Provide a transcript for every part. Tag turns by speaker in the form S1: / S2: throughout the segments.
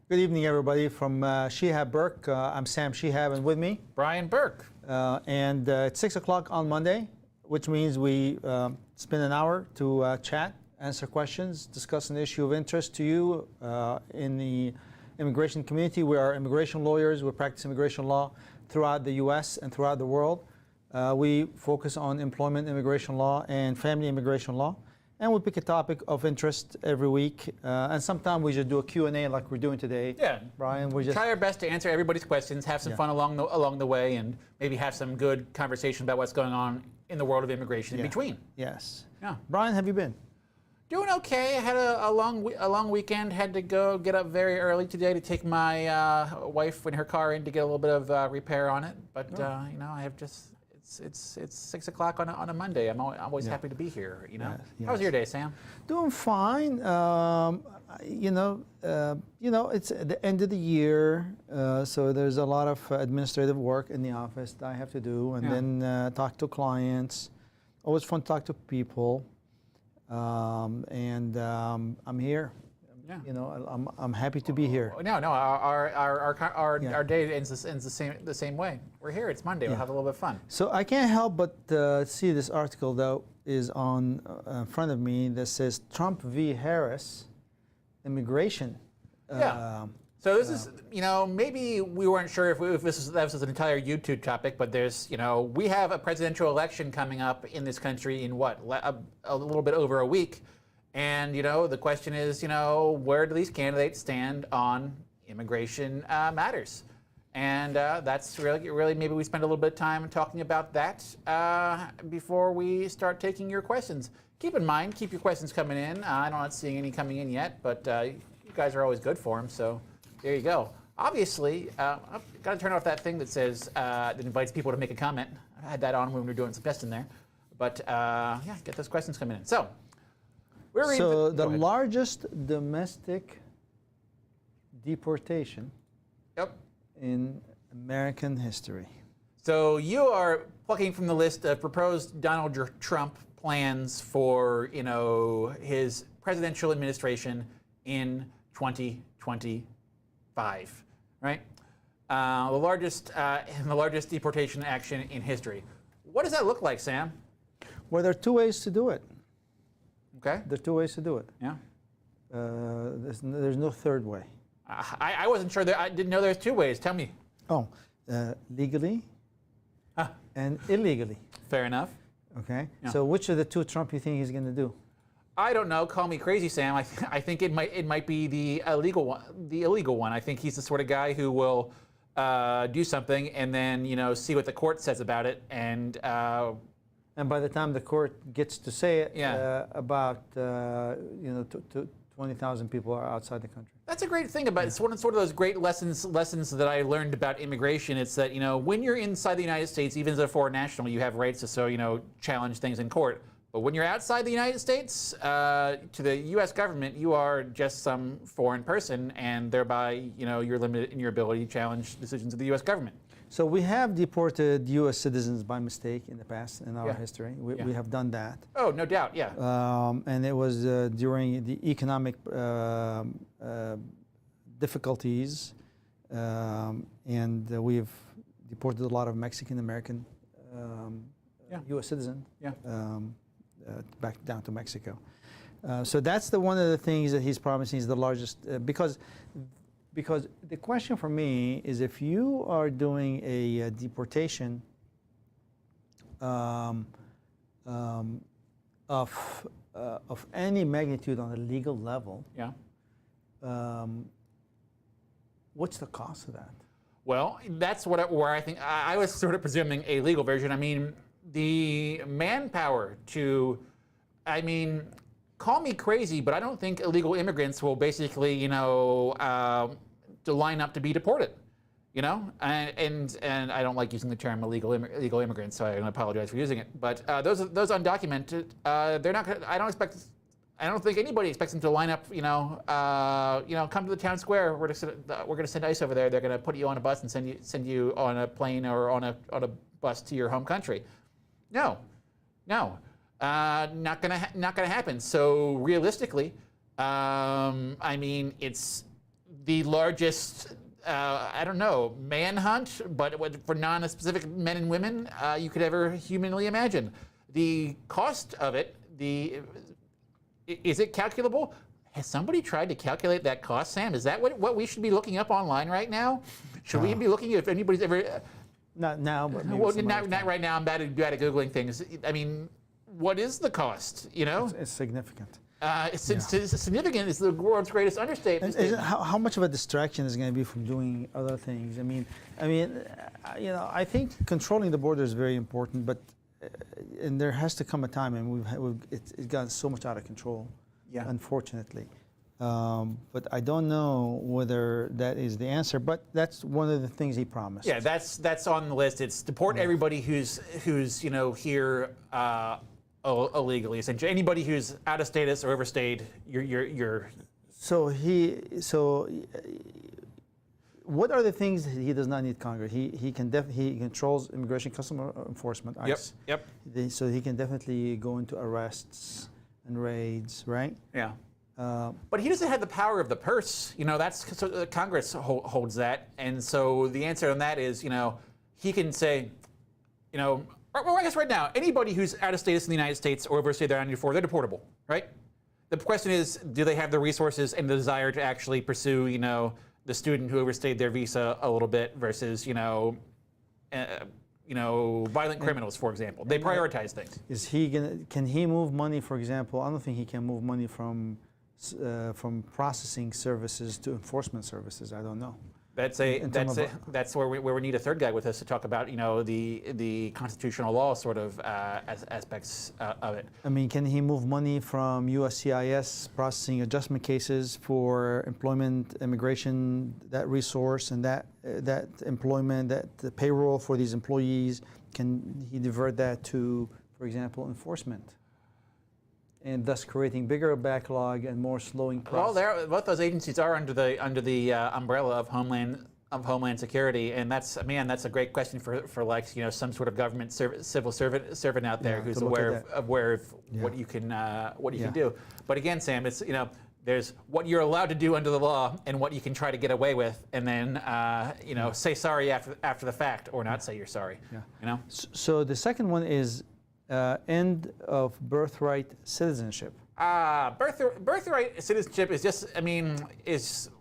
S1: Good evening, everybody. From Shihab Burke, I'm Sam Shihab, and with me,
S2: Brian Burke.
S1: And it's 6 o'clock on Monday, which means we spend an hour to chat, answer questions, discuss an issue of interest to you in the immigration community. We are immigration lawyers. We practice immigration law throughout the U.S. and throughout the world. We focus on employment immigration law and family immigration law. And we pick a topic of interest every week. And sometimes we just do a Q&A like we're doing today.
S2: Yeah.
S1: Brian, we just
S2: try our best to answer everybody's questions, have some fun along the way, and maybe have some good conversation about what's going on in the world of immigration in between.
S1: Yes.
S2: Yeah.
S1: Brian, have you been?
S2: Doing okay. I had a long weekend. Had to get up very early today to take my wife in her car in to get a little bit of repair on it. But you know, I have just. It's 6 o'clock on a Monday. I'm always happy to be here. You know.
S1: Yes.
S2: How was your day, Sam?
S1: Doing fine. You know, it's at the end of the year, so there's a lot of administrative work in the office that I have to do, and then talk to clients. Always fun to talk to people, and I'm here. Yeah. You know, I'm happy to be here.
S2: No, our day ends the same way. We're here. It's Monday. We'll have a little bit of fun.
S1: So I can't help but see this article that is on in front of me that says Trump v. Harris, immigration.
S2: So this is, you know, maybe we weren't sure if that was an entire YouTube topic, but there's, you know, we have a presidential election coming up in this country in what, a little bit over a week. And, you know, the question is, you know, where do these candidates stand on immigration matters? And that's really maybe we spend a little bit of time talking about that before we start taking your questions. Keep in mind, keep your questions coming in. I'm not seeing any coming in yet, but you guys are always good for them, so there you go. Obviously, I've got to turn off that thing that says, that invites people to make a comment. I had that on when we were doing some testing there. But yeah, get those questions coming in. So the largest domestic deportation in American history. So you are plucking from the list of proposed Donald Trump plans for, you know, his presidential administration in 2025, right? The largest deportation action in history. What does that look like, Sam?
S1: Well, there are two ways to do it.
S2: Okay.
S1: There are two ways to do it.
S2: Yeah.
S1: There's no third way.
S2: I wasn't sure. I didn't know there's two ways. Tell me.
S1: Oh, legally and illegally.
S2: Fair enough.
S1: Okay. Yeah. So which of the two Trump you think he's going to do?
S2: I don't know. Call me crazy, Sam. I think it might be the illegal one. I think he's the sort of guy who will do something and then, you know, see what the court says about it, and by the time the court gets to say it, about you know, 20,000 people are outside the country. That's a great thing about it. It's sort of those great lessons that I learned about immigration. It's that, you know, when you're inside the United States, even as a foreign national, you have rights to you know, challenge things in court. But when you're outside the United States, to the U.S. government, you are just some foreign person, and thereby, you know, you're limited in your ability to challenge decisions of the U.S. government. So
S1: we have deported U.S. citizens by mistake in the past in our history. We have done that.
S2: Oh, no doubt, yeah.
S1: And it was during the economic difficulties, and we've deported a lot of Mexican-American U.S. citizens back down to Mexico. So that's one of the things that he's promising is the largest, because the question for me is, if you are doing a deportation of any magnitude on a legal level, what's the cost of that?
S2: Well, that's where I think I was sort of presuming a legal version. I mean, the manpower to, I mean, call me crazy, but I don't think illegal immigrants will basically, you know, to line up to be deported, you know, and I don't like using the term illegal immigrants, so I apologize for using it. But those undocumented, they're not. I don't think anybody expects them to line up. You know, come to the town square. We're going to send ICE over there. They're going to put you on a bus and send you on a plane or on a bus to your home country. No, not gonna happen. So realistically, I mean, the largest, I don't know, manhunt, but for non-specific men and women you could ever humanly imagine. The cost of it, is it calculable? Has somebody tried to calculate that cost, Sam? Is that what we should be looking up online right now? Should we be looking if anybody's ever...
S1: Not now, but maybe
S2: well,
S1: some other
S2: not
S1: time.
S2: right now. I'm bad at Googling things. I mean, what is the cost, you know?
S1: It's significant.
S2: It's significant is the world's greatest understatement.
S1: How much of a distraction is going to be from doing other things? I mean, you know, I think controlling the border is very important, but and there has to come a time, and it's gotten so much out of control, unfortunately. But I don't know whether that is the answer. But that's one of the things he promised.
S2: Yeah, that's on the list. It's deport everybody who's you know here illegally. Essentially, anybody who's out of status or overstayed, you're.
S1: So what are the things that he does not need Congress? He controls immigration, customs enforcement, ICE.
S2: Yep.
S1: So he can definitely go into arrests and raids, right?
S2: Yeah. But he doesn't have the power of the purse. You know, so Congress holds that. And so the answer on that is, you know, he can say, you know, well, I guess right now, anybody who's out of status in the United States or overstayed their I-94, they're deportable, right? The question is, do they have the resources and the desire to actually pursue, you know, the student who overstayed their visa a little bit versus, you know, violent criminals, for example. They prioritize things.
S1: Is he can he move money, for example? I don't think he can move money from processing services to enforcement services. I don't know.
S2: That's where we need a third guy with us to talk about, you know, the constitutional law sort of aspects of it.
S1: I mean, can he move money from USCIS processing adjustment cases for employment, immigration, that resource and that employment, the payroll for these employees? Can he divert that to, for example, enforcement? And thus creating bigger backlog and more slowing process.
S2: Well, both those agencies are under the umbrella of Homeland Security, and that's a great question for like, you know, some sort of government civil servant out there who's aware of what you can do. But again, Sam, it's, you know, there's what you're allowed to do under the law and what you can try to get away with, and then you know, say sorry after the fact or not say you're sorry.
S1: Yeah.
S2: You know.
S1: So the second one is end of birthright citizenship.
S2: Birthright citizenship is just,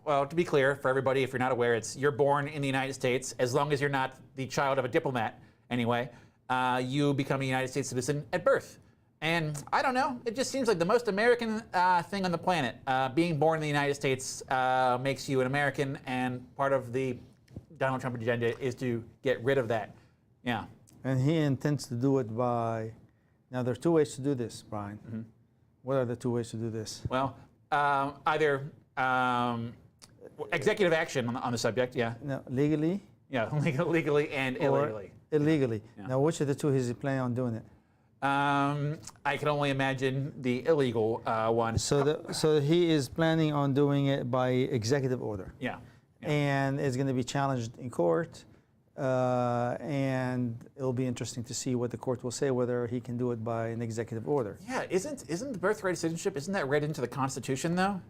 S2: well, to be clear for everybody, if you're not aware, it's you're born in the United States, as long as you're not the child of a diplomat anyway, you become a United States citizen at birth. And I don't know, it just seems like the most American thing on the planet. Being born in the United States makes you an American, and part of the Donald Trump agenda is to get rid of that. Yeah.
S1: And he intends to do it by, now there are two ways to do this, Brian. Mm-hmm. What are the two ways to do this?
S2: Well, either executive action on the subject, yeah.
S1: No, legally?
S2: Yeah, legally and illegally.
S1: Illegally.
S2: Yeah.
S1: Now, which of the two is he planning on doing it?
S2: I can only imagine the illegal one.
S1: So he is planning on doing it by executive order.
S2: Yeah.
S1: And it's going to be challenged in court. And it'll be interesting to see what the court will say, whether he can do it by an executive order.
S2: Yeah, isn't the birthright citizenship, isn't that read into the Constitution though?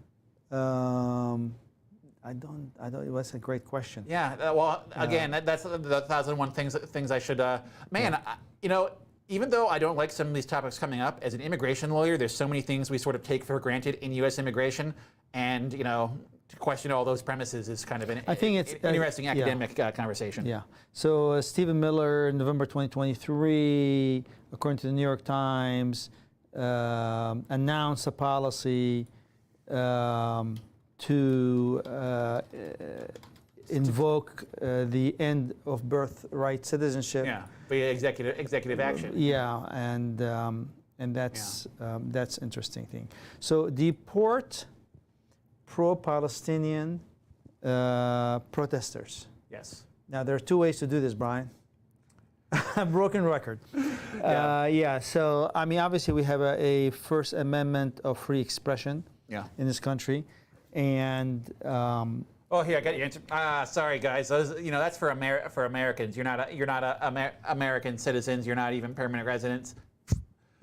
S1: I don't. That's a great question.
S2: Yeah. Well, again, that's the 1,001 things I should. You know, even though I don't like some of these topics coming up, as an immigration lawyer, there's so many things we sort of take for granted in U.S. immigration, and you know, to question all those premises is kind of an interesting academic conversation.
S1: Yeah. So Stephen Miller, November 2023, according to the New York Times, announced a policy to invoke the end of birthright citizenship.
S2: Yeah, via executive action.
S1: Yeah, and that's interesting thing. So deport pro-Palestinian protesters.
S2: Yes.
S1: Now there are two ways to do this, Brian. Broken record. So I mean, obviously we have a First Amendment of free expression. In this country, and.
S2: Oh, here I got your answer. Sorry, guys. Those, you know, that's for Americans. You're not American citizens. You're not even permanent residents.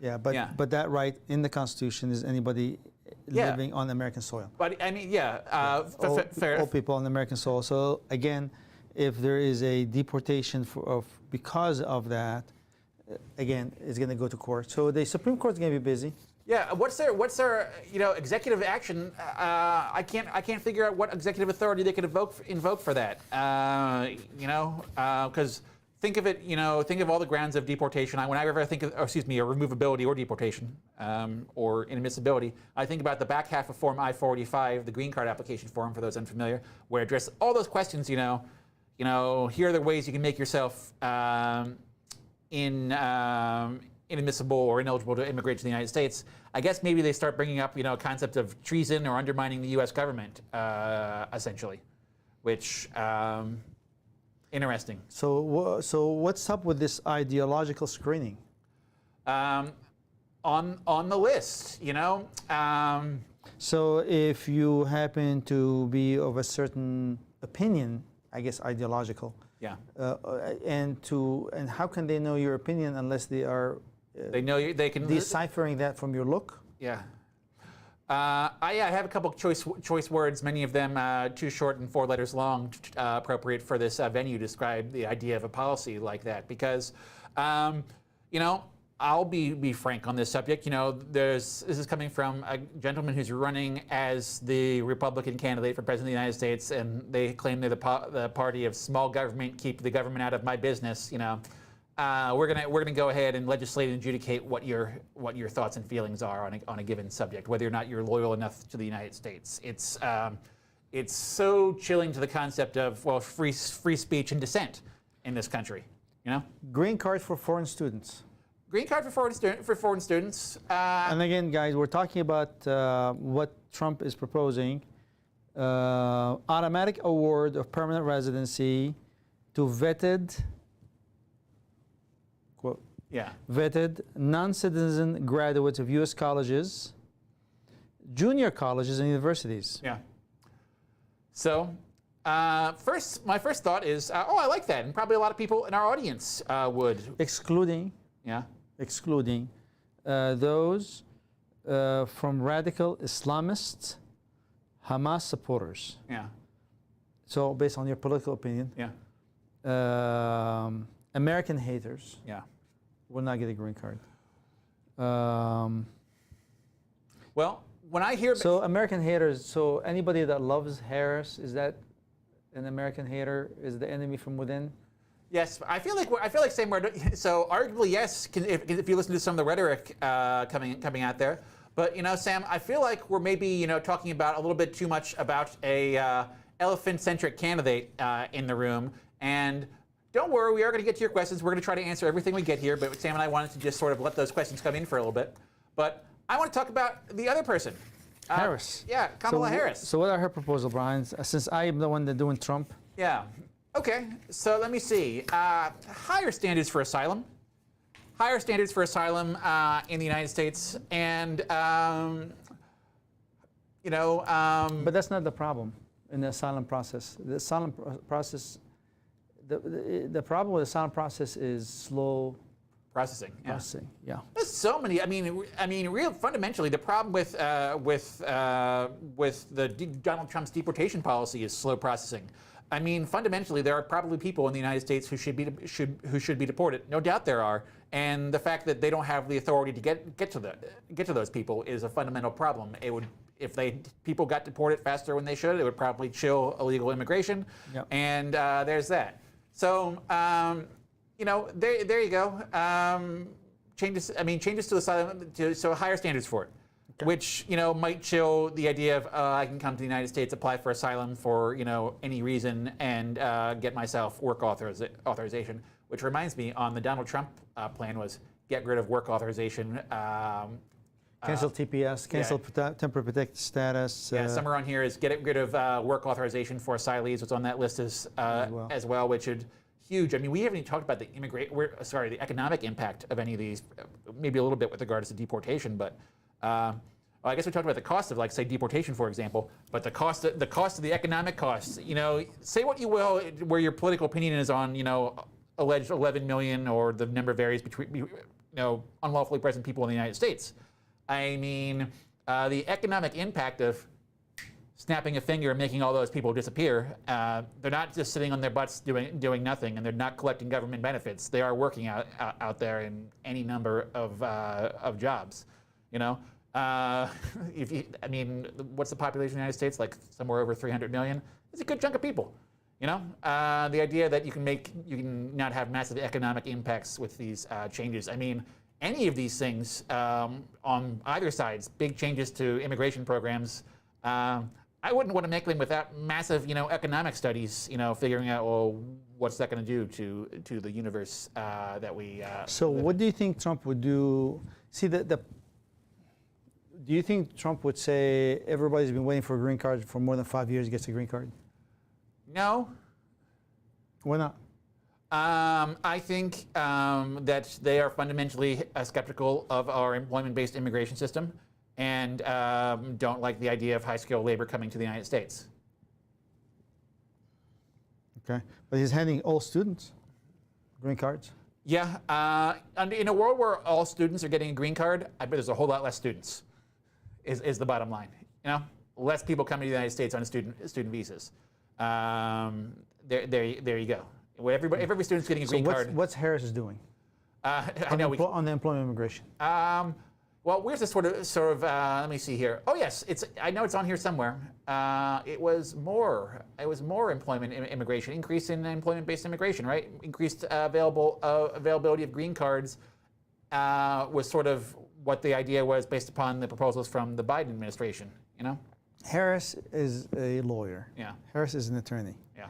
S1: Yeah, but that right in the Constitution is anybody living on American soil.
S2: But I mean, fair.
S1: All people on American soil. So again, if there is a deportation because of that, again, it's going to go to court. So the Supreme Court is going to be busy.
S2: Yeah, what's their executive action? I can't figure out what executive authority they could invoke for that. Because think of it, think of all the grounds of deportation. Whenever I think of, or removability or deportation or inadmissibility, I think about the back half of Form I-485, the green card application form for those unfamiliar, where it addresses all those questions. Here are the ways you can make yourself inadmissible or ineligible to immigrate to the United States. I guess maybe they start bringing up, concept of treason or undermining the U.S. government, essentially, which interesting.
S1: So what's up with this ideological screening?
S2: On the list,
S1: So if you happen to be of a certain opinion, I guess ideological.
S2: Yeah.
S1: And how can they know your opinion unless they are?
S2: They know you. They can
S1: deciphering that from your look.
S2: Yeah. I have a couple choice words, many of them too short and 4 letters long, appropriate for this venue to describe the idea of a policy like that. Because, I'll be frank on this subject. This is coming from a gentleman who's running as the Republican candidate for president of the United States, and they claim they're the party of small government, keep the government out of my business. We're gonna go ahead and legislate and adjudicate what your thoughts and feelings are on a given subject, whether or not you're loyal enough to the United States. It's so chilling to the concept of free speech and dissent in this country.
S1: Green card for foreign students.
S2: Green card for foreign students.
S1: And again, guys, we're talking about what Trump is proposing: automatic award of permanent residency to vetted. Quote, vetted non-citizen graduates of U.S. colleges, junior colleges, and universities.
S2: Yeah. So, my first thought is, I like that, and probably a lot of people in our audience would.
S1: Excluding those from radical Islamists, Hamas supporters.
S2: Yeah.
S1: So, based on your political opinion.
S2: Yeah.
S1: American haters.
S2: Yeah.
S1: Will not get a green card.
S2: Well, when I hear
S1: so American haters, so anybody that loves Harris, is that an American hater? Is the enemy from within?
S2: Yes, I feel like same word. So arguably yes, if you listen to some of the rhetoric coming out there. But Sam, I feel like we're maybe talking about a little bit too much about a elephant-centric candidate in the room. And don't worry, we are going to get to your questions. We're going to try to answer everything we get here, but Sam and I wanted to just sort of let those questions come in for a little bit. But I want to talk about the other person.
S1: Harris.
S2: Yeah, Kamala Harris.
S1: So what are her proposals, Brian? Since I am the one that's doing Trump.
S2: Yeah. Okay, so let me see. Higher standards for asylum. Higher standards for asylum in the United States. And,
S1: But that's not the problem in the asylum process. The asylum process... The problem with the asylum process is slow
S2: processing.
S1: Yeah.
S2: There's so many. I mean, real fundamentally, the problem with Donald Trump's deportation policy is slow processing. I mean, fundamentally, there are probably people in the United States who should be deported. No doubt there are, and the fact that they don't have the authority to get to those people is a fundamental problem. It would. If people got deported faster when they should, it would probably chill illegal immigration.
S1: Yep.
S2: And there's that. So, there you go. Changes to asylum, so higher standards for it, okay. Which, might chill the idea of I can come to the United States, apply for asylum for, any reason, and get myself work authorization. Which reminds me, on the Donald Trump plan was get rid of work authorization.
S1: Cancel TPS, cancel temporary protected status.
S2: Yeah, somewhere on here is get rid of work authorization for asylees. What's on that list is as well, which would huge. I mean, we haven't even talked about the the economic impact of any of these. Maybe a little bit with regards to deportation, but I guess we talked about the cost of, like, say, deportation, for example. But the cost of the economic costs. Say what you will, where your political opinion is on, alleged 11 million, or the number varies unlawfully present people in the United States. I mean, the economic impact of snapping a finger and making all those people disappear, they're not just sitting on their butts doing nothing, and they're not collecting government benefits. They are working out there in any number of jobs, I mean, what's the population of the United States? Like somewhere over 300 million. It's a good chunk of people. The idea that you can not have massive economic impacts with these changes. I mean, any of these things on either sides, big changes to immigration programs, I wouldn't want to make them without massive, economic studies, figuring out, well, what's that going to do to the universe that we.
S1: So, what do you think Trump would do? See, do you think Trump would say everybody's been waiting for a green card for more than 5 years gets a green card?
S2: No.
S1: Why not?
S2: I think that they are fundamentally skeptical of our employment-based immigration system and don't like the idea of high-skilled labor coming to the United States.
S1: Okay, but he's handing all students green cards.
S2: Yeah, in a world where all students are getting a green card, I bet there's a whole lot less students. Is the bottom line? Less people coming to the United States on student visas. There you go. Every student's getting a green card.
S1: What's Harris is doing?
S2: I know
S1: on the employment immigration.
S2: Well, where's the sort of let me see here. Oh yes, I know it's on here somewhere. It was more employment immigration, increase in employment-based immigration, right? Increased availability of green cards was sort of what the idea was based upon the proposals from the Biden administration.
S1: Harris is a lawyer.
S2: Yeah.
S1: Harris is an attorney.
S2: Yeah.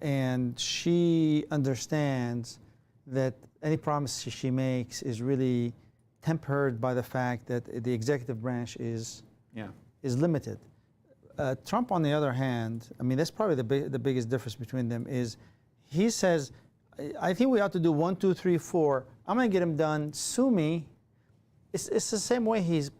S1: And she understands that any promise she makes is really tempered by the fact that the executive branch is limited. Trump, on the other hand, I mean, that's probably the biggest difference between them is he says, I think we ought to do 1, 2, 3, 4. I'm going to get him done. Sue me. It's the same way he's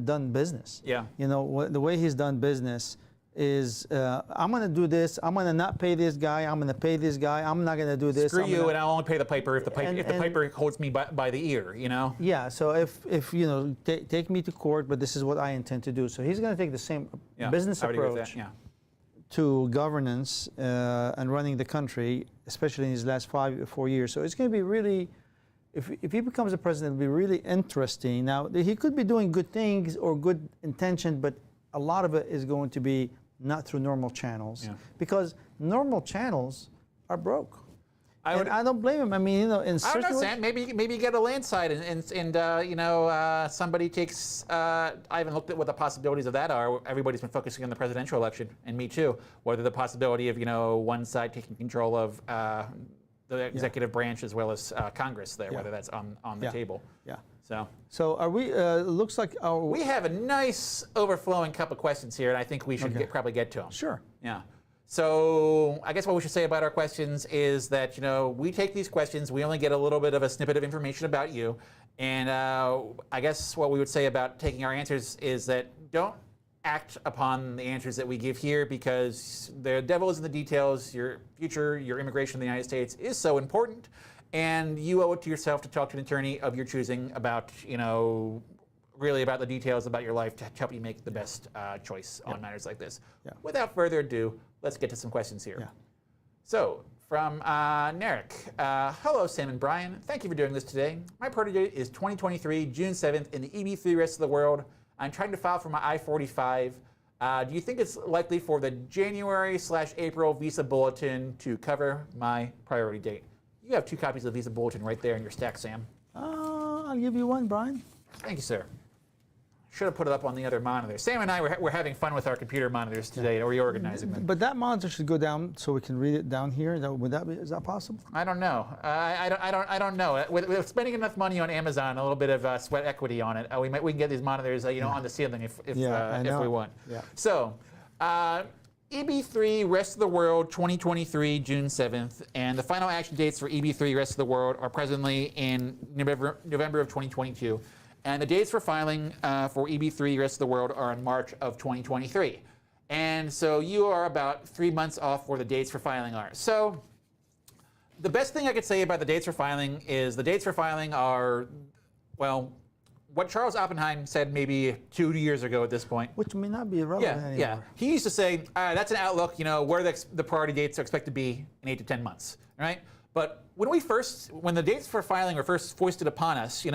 S1: done business.
S2: Yeah.
S1: The way he's done business is I'm going to do this. I'm going to not pay this guy. I'm going to pay this guy. I'm not going to do this.
S2: Screw you, and I'll only pay the piper if the piper holds me by the ear.
S1: Yeah. So if take me to court, but this is what I intend to do. So he's going to take the same business approach to governance and running the country, especially in his last 4 years. So it's going to be really. If he becomes a president, it'll be really interesting. Now, he could be doing good things or good intention, but a lot of it is going to be not through normal channels because normal channels are broke. I don't blame him. I mean, in certain
S2: I don't know, Sam. Maybe you get a landslide and somebody takes. I haven't looked at what the possibilities of that are. Everybody's been focusing on the presidential election, and me too. Whether the possibility of one side taking control of the executive branch as well as Congress there, whether that's on the table. Yeah.
S1: So are we? Looks like
S2: we have a nice overflowing cup of questions here, and I think we should probably get to them.
S1: Sure.
S2: Yeah. So I guess what we should say about our questions is that we take these questions, we only get a little bit of a snippet of information about you, and I guess what we would say about taking our answers is that don't act upon the answers that we give here because the devil is in the details. Your future, your immigration in the United States is so important, and you owe it to yourself to talk to an attorney of your choosing about, really about the details about your life to help you make the best choice on matters like this. Yeah. Without further ado, let's get to some questions here. Yeah. So, from Narek, hello Sam and Brian, thank you for doing this today. My birthday date is 2023, June 7th in the EB3 rest of the world. I'm trying to file for my I-45. Do you think it's likely for the January/April visa bulletin to cover my priority date? You have 2 copies of the visa bulletin right there in your stack, Sam.
S1: I'll give you one, Brian.
S2: Thank you, sir. Should have put it up on the other monitor. Sam and I were having fun with our computer monitors today, reorganizing them.
S1: But that monitor should go down so we can read it down here. Is that possible?
S2: I don't know. I don't know. With spending enough money on Amazon, a little bit of sweat equity on it, we can get these monitors, on the ceiling if we want. Yeah. So, EB3 Rest of the World 2023 June 7th, and the final action dates for EB3 Rest of the World are presently in November of 2022. And the dates for filing for EB3 Rest of the World are in March of 2023. And so you are about 3 months off where the dates for filing are. So The best thing I could say about the dates for filing is the dates for filing are, well, what Charles Oppenheim said maybe 2 years ago at this point.
S1: Which may not be relevant anymore.
S2: Yeah. He used to say, that's an outlook, where the priority dates are expected to be in 8 to 10 months, right? But when the dates for filing were first foisted upon us,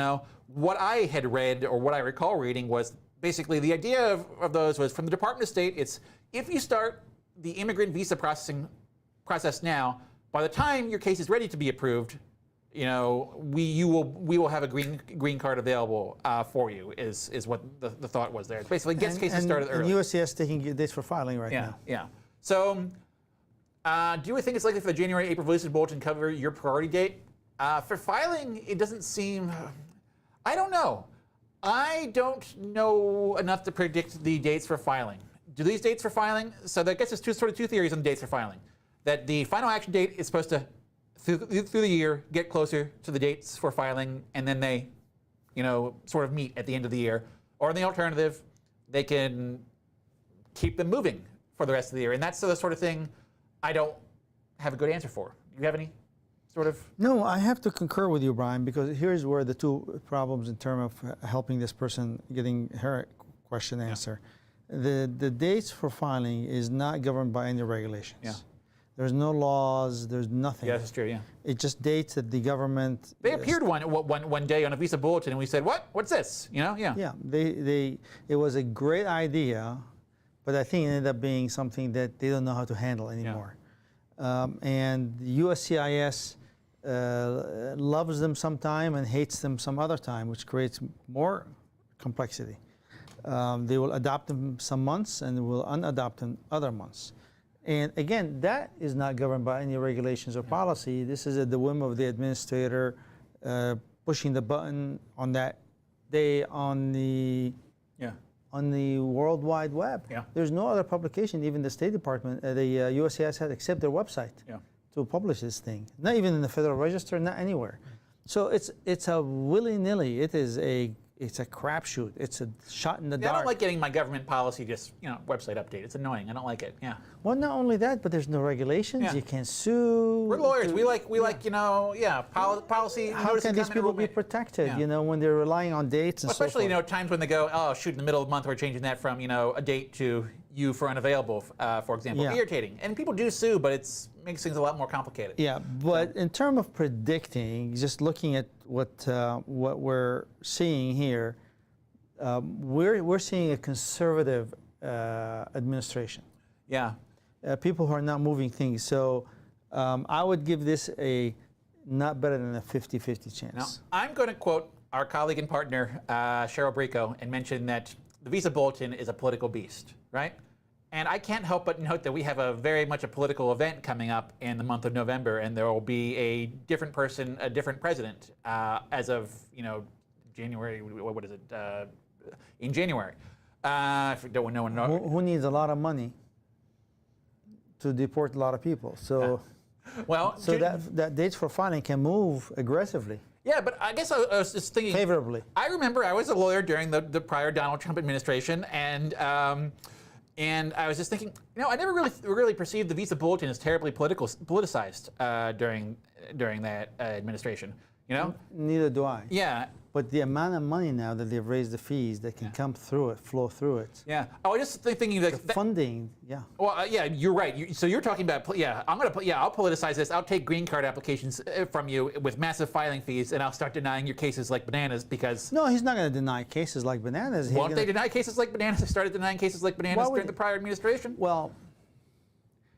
S2: what I had read or what I recall reading was basically the idea of those was from the Department of State, it's if you start the immigrant visa process now, by the time your case is ready to be approved, we will have a green card available for you. Is what the thought was there. It's basically gets cases started early.
S1: And USCIS taking dates for filing right now.
S2: Yeah. So, do you think it's likely for the January-April release of Bulletin cover your priority date? For filing, it doesn't seem. I don't know. I don't know enough to predict the dates for filing. Do these dates for filing? So that gets us two theories on the dates for filing. That the final action date is supposed to, through the year, get closer to the dates for filing, and then they, sort of meet at the end of the year. Or the alternative, they can keep them moving for the rest of the year. And that's the sort of thing I don't have a good answer for. Do you have any sort of?
S1: No, I have to concur with you, Brian, because here's where the two problems in terms of helping this person getting her question answer. The dates for filing is not governed by any regulations.
S2: Yeah.
S1: There's no laws, there's nothing.
S2: Yeah, that's true, yeah.
S1: It just dates that the government...
S2: They appeared one day on a visa bulletin and we said, what? What's this? Yeah.
S1: Yeah, it was a great idea, but I think it ended up being something that they don't know how to handle anymore. Yeah. And the USCIS loves them sometime and hates them some other time, which creates more complexity. They will adopt them some months and will unadopt them other months. And again, that is not governed by any regulations or policy. This is at the whim of the administrator pushing the button on that day on the World Wide Web.
S2: Yeah.
S1: There's no other publication, even the State Department, the USCIS had except their website to publish this thing. Not even in the Federal Register, not anywhere. So it's a willy-nilly. It's a crapshoot. It's a shot in the dark.
S2: I don't like getting my government policy just, website update. It's annoying. I don't like it. Yeah.
S1: Well, not only that, but there's no regulations.
S2: Yeah.
S1: You can't sue.
S2: We're lawyers. We like policy.
S1: How can these people be protected? When they're relying on dates and
S2: especially,
S1: so forth.
S2: times when they go, oh, shoot, in the middle of the month, we're changing that from, a date to you for unavailable, for example.
S1: Yeah.
S2: Irritating. And people do sue, but it makes things a lot more complicated.
S1: Yeah, but in terms of predicting, just looking at what we're seeing here, we're seeing a conservative administration.
S2: Yeah.
S1: People who are not moving things. So I would give this a not better than a 50-50 chance.
S2: Now, I'm going to quote our colleague and partner, Cheryl Brico, and mention that the Visa Bulletin is a political beast, right? And I can't help but note that we have very much a political event coming up in the month of November, and there will be a different person, a different president, as of January. What is it? In January. I don't know.
S1: Who needs a lot of money to deport a lot of people? So, that dates for filing can move aggressively.
S2: Yeah, but I guess I was just thinking
S1: favorably.
S2: I remember I was a lawyer during the prior Donald Trump administration, and I was just thinking, I never really perceived the Visa Bulletin as terribly politicized during that administration.
S1: Neither do I.
S2: Yeah.
S1: But the amount of money now that they've raised the fees that can come through it, flow through it.
S2: Yeah. I was just thinking
S1: the funding. Yeah.
S2: Well, you're right. So you're talking about I'll politicize this. I'll take green card applications from you with massive filing fees, and I'll start denying your cases like bananas because.
S1: No, he's not going to deny cases like bananas.
S2: Won't they deny cases like bananas? They started denying cases like bananas during the prior administration.
S1: Well.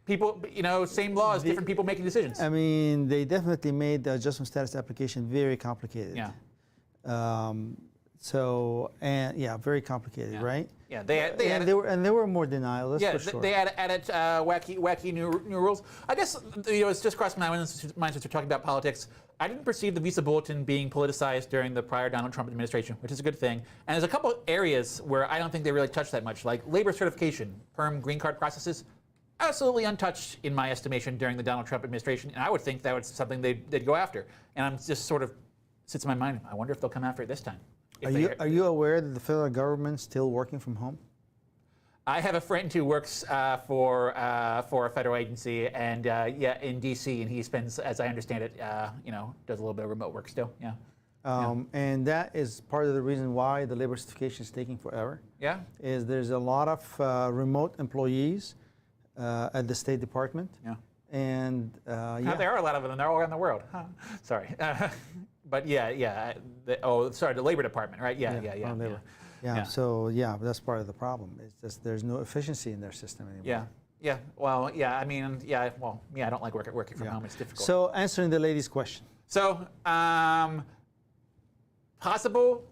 S2: People, same laws, different people making decisions.
S1: I mean, they definitely made the adjustment status application very complicated.
S2: Yeah.
S1: Very complicated, right?
S2: Yeah,
S1: there were more denials. That's for sure.
S2: They added wacky new rules. I guess it's just crossed my mind since we're talking about politics. I didn't perceive the Visa Bulletin being politicized during the prior Donald Trump administration, which is a good thing. And there's a couple areas where I don't think they really touched that much, like labor certification, perm green card processes. Absolutely untouched in my estimation during the Donald Trump administration, and I would think that was something they'd go after. And I'm just sort of sits in my mind. I wonder if they'll come after it this time.
S1: Are you aware that the federal government's still working from home?
S2: I have a friend who works for a federal agency, and yeah, in D.C., and he spends, as I understand it, does a little bit of remote work still. Yeah.
S1: And that is part of the reason why the labor certification is taking forever.
S2: Yeah.
S1: Is there's a lot of remote employees at the State Department.
S2: Yeah.
S1: And yeah.
S2: There are a lot of them. They're all around the world. Huh. Sorry. But yeah. The Labor Department, right? Yeah.
S1: Yeah. So yeah, that's part of the problem. It's just there's no efficiency in their system anymore.
S2: Yeah. Well, yeah. I mean, yeah. Well, yeah. I don't like working from home. It's difficult.
S1: So answering the lady's question.
S2: So possible.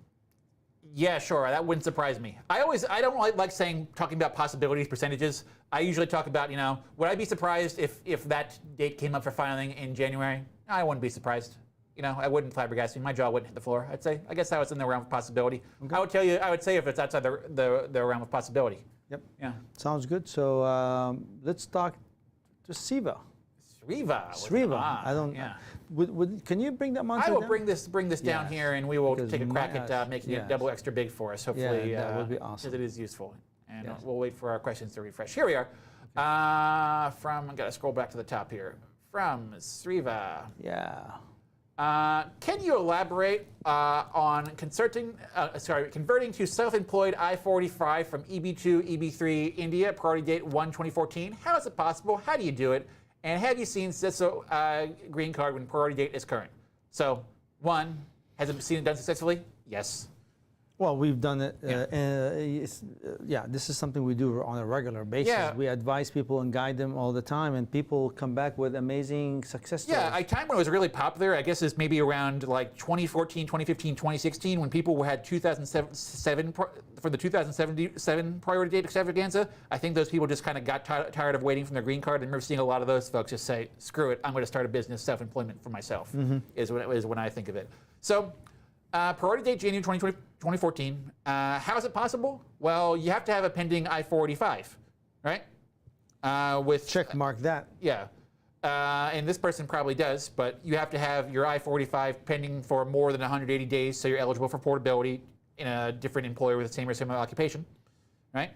S2: Yeah, sure. That wouldn't surprise me. I don't like talking about possibilities, percentages. I usually talk about, would I be surprised if that date came up for filing in January? I wouldn't be surprised. I wouldn't flabbergast me. My jaw wouldn't hit the floor. I guess that was in the realm of possibility. Okay. I would say if it's outside the realm of possibility.
S1: Yep.
S2: Yeah.
S1: Sounds good. So let's talk to Siva. Sriva. I don't.
S2: Yeah.
S1: Can you bring that monitor
S2: I will
S1: down?
S2: bring this down here, and we will take a crack at making it double extra big for us. Hopefully,
S1: that would be awesome.
S2: because it is useful. And we'll wait for our questions to refresh. Here we are. I got to scroll back to the top here. From Sriva.
S1: Yeah.
S2: Can you elaborate on converting to self-employed I-45 from EB2, EB3 India, priority date 1/2014? How is it possible? How do you do it? And have you seen CISO green card when priority date is current? So, one, has it seen it done successfully? Yes.
S1: Well, we've done it. This is something we do on a regular basis.
S2: Yeah.
S1: We advise people and guide them all the time, and people come back with amazing success stories.
S2: Yeah, a time when it was really popular, I guess, is maybe around like 2014, 2015, 2016, when people had 2007 for the 2007 priority date extravaganza. I think those people just kind of got tired of waiting for their green card, and we're seeing a lot of those folks just say, "Screw it, I'm going to start a business, self-employment for myself." Is when I think of it. So. Priority date January 2014. How is it possible? Well, you have to have a pending I-485, right?
S1: Check mark that.
S2: Yeah. And this person probably does, but you have to have your I-485 pending for more than 180 days, so you're eligible for portability in a different employer with the same or similar occupation, right?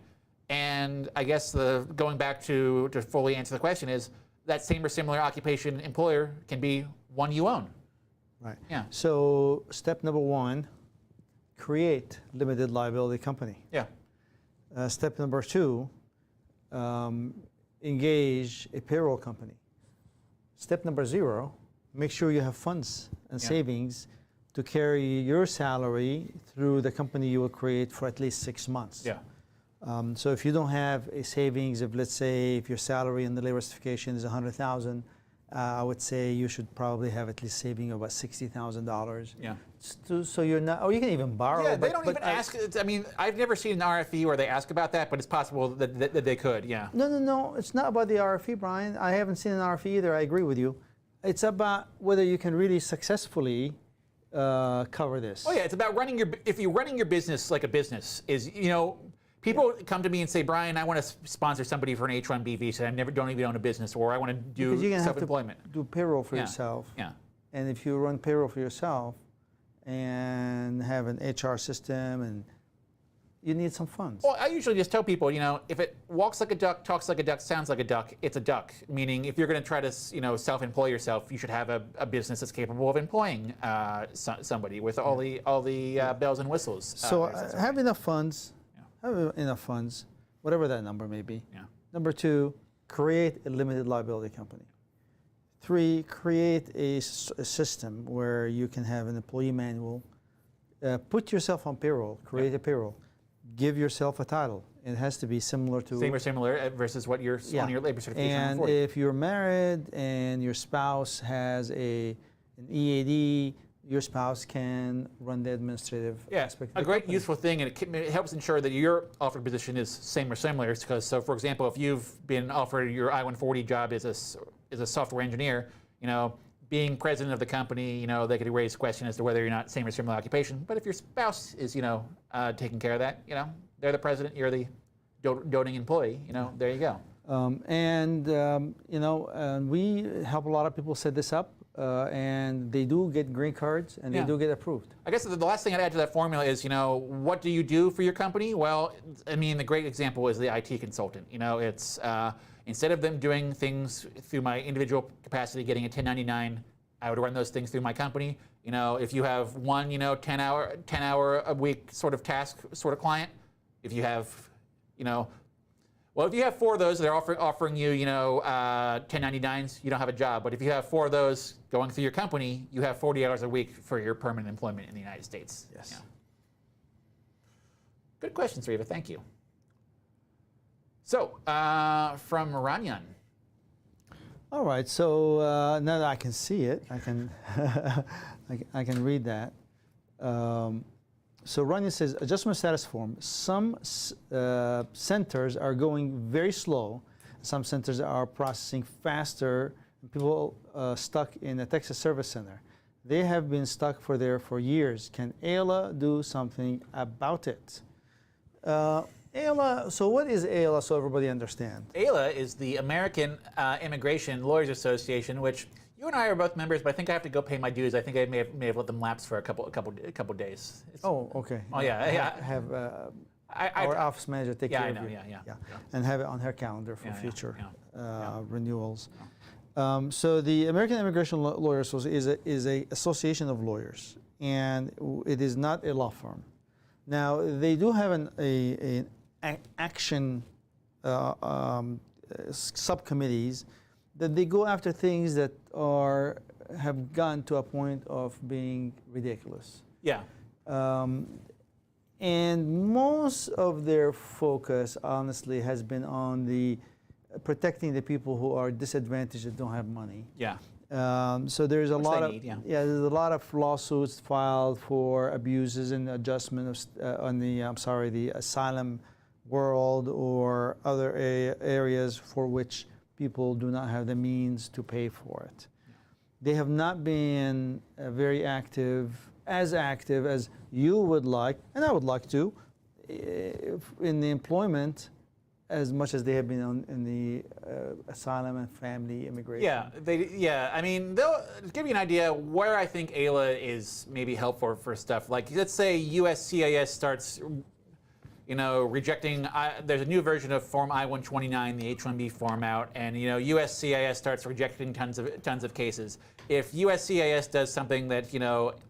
S2: And I guess going back to fully answer the question is that same or similar occupation employer can be one you own.
S1: Right.
S2: Yeah.
S1: So step number one, create limited liability company.
S2: Yeah.
S1: Step number two, engage a payroll company. Step number 0, make sure you have funds and savings to carry your salary through the company you will create for at least 6 months.
S2: Yeah.
S1: So if you don't have a savings of, let's say, if your salary in the labor certification is $100,000, I would say you should probably have at least saving about $60,000.
S2: Yeah.
S1: So you're not, or you can even borrow.
S2: Yeah, they don't even ask. I mean, I've never seen an RFE where they ask about that, but it's possible that they could. Yeah.
S1: No. It's not about the RFE, Brian. I haven't seen an RFE either. I agree with you. It's about whether you can really successfully cover this.
S2: Oh yeah, it's about if you're running your business like a business people come to me and say, Brian, I want to sponsor somebody for an H-1B visa. I don't even own a business, or I want to do self-employment.
S1: Have to do payroll for yourself.
S2: Yeah.
S1: And if you run payroll for yourself and have an HR system, and you need some funds.
S2: Well, I usually just tell people, if it walks like a duck, talks like a duck, sounds like a duck, it's a duck. Meaning, if you're going to try to, self-employ yourself, you should have a business that's capable of employing somebody with all the bells and whistles.
S1: So have enough funds. Have enough funds, whatever that number may be.
S2: Yeah.
S1: Number 2, create a limited liability company. 3, create a system where you can have an employee manual. Put yourself on payroll, create a payroll. Give yourself a title. It has to be similar to...
S2: Same or similar versus what you're on your labor certification.
S1: And if you're married and your spouse has an EAD, your spouse can run the administrative aspect of the
S2: great
S1: company.
S2: useful thing, and it helps ensure that your offered position is same or similar. Because, so for example, if you've been offered your I-140 job as a software engineer, being president of the company, they could raise a question as to whether you're not same or similar occupation. But if your spouse is, taking care of that, they're the president, you're the doting employee, there you go.
S1: And we help a lot of people set this up. and they do get green cards, and they do get approved.
S2: I guess the last thing I'd add to that formula is, what do you do for your company? Well, I mean, the great example is the IT consultant. It's instead of them doing things through my individual capacity, getting a 1099, I would run those things through my company. If you have one, 10-hour a week sort of task, sort of client, if you have, well, if you have 4 of those, they're offering you, 1099s, you don't have a job. But if you have 4 of those going through your company, you have 40 hours a week for your permanent employment in the United States.
S1: Yes.
S2: Yeah. Good questions, Riva. Thank you. So, from Ranyan.
S1: All right. So now that I can see it, I can I can read that. So Rania says, adjustment status form. Some centers are going very slow. Some centers are processing faster. People stuck in the Texas Service Center. They have been stuck for years. Can AILA do something about it? AILA, so what is AILA so everybody understands?
S2: AILA is the American Immigration Lawyers Association, which you and I are both members, but I think I have to go pay my dues. I think I may have let them lapse for a couple days.
S1: Oh, okay.
S2: Oh, yeah.
S1: Have our office manager take care of you.
S2: Yeah.
S1: And have it on her calendar for future renewals. So the American Immigration Lawyers Association is a association of lawyers, and it is not a law firm. Now they do have an action subcommittees that they go after things that have gone to a point of being ridiculous.
S2: Yeah.
S1: And most of their focus, honestly, has been on protecting the people who are disadvantaged that don't have money.
S2: Yeah.
S1: So there's a lot of
S2: there's
S1: a lot of lawsuits filed for abuses and adjustment of the asylum world or other areas for which people do not have the means to pay for it. Yeah. They have not been very active as you would like, and I would like to, in the employment as much as they have been in the asylum and family immigration.
S2: Yeah, I mean, they'll give you an idea where I think AILA is maybe helpful for stuff. Like, let's say USCIS starts, rejecting. There's a new version of Form I-129, the H-1B form out, and USCIS starts rejecting tons of cases. If USCIS does something that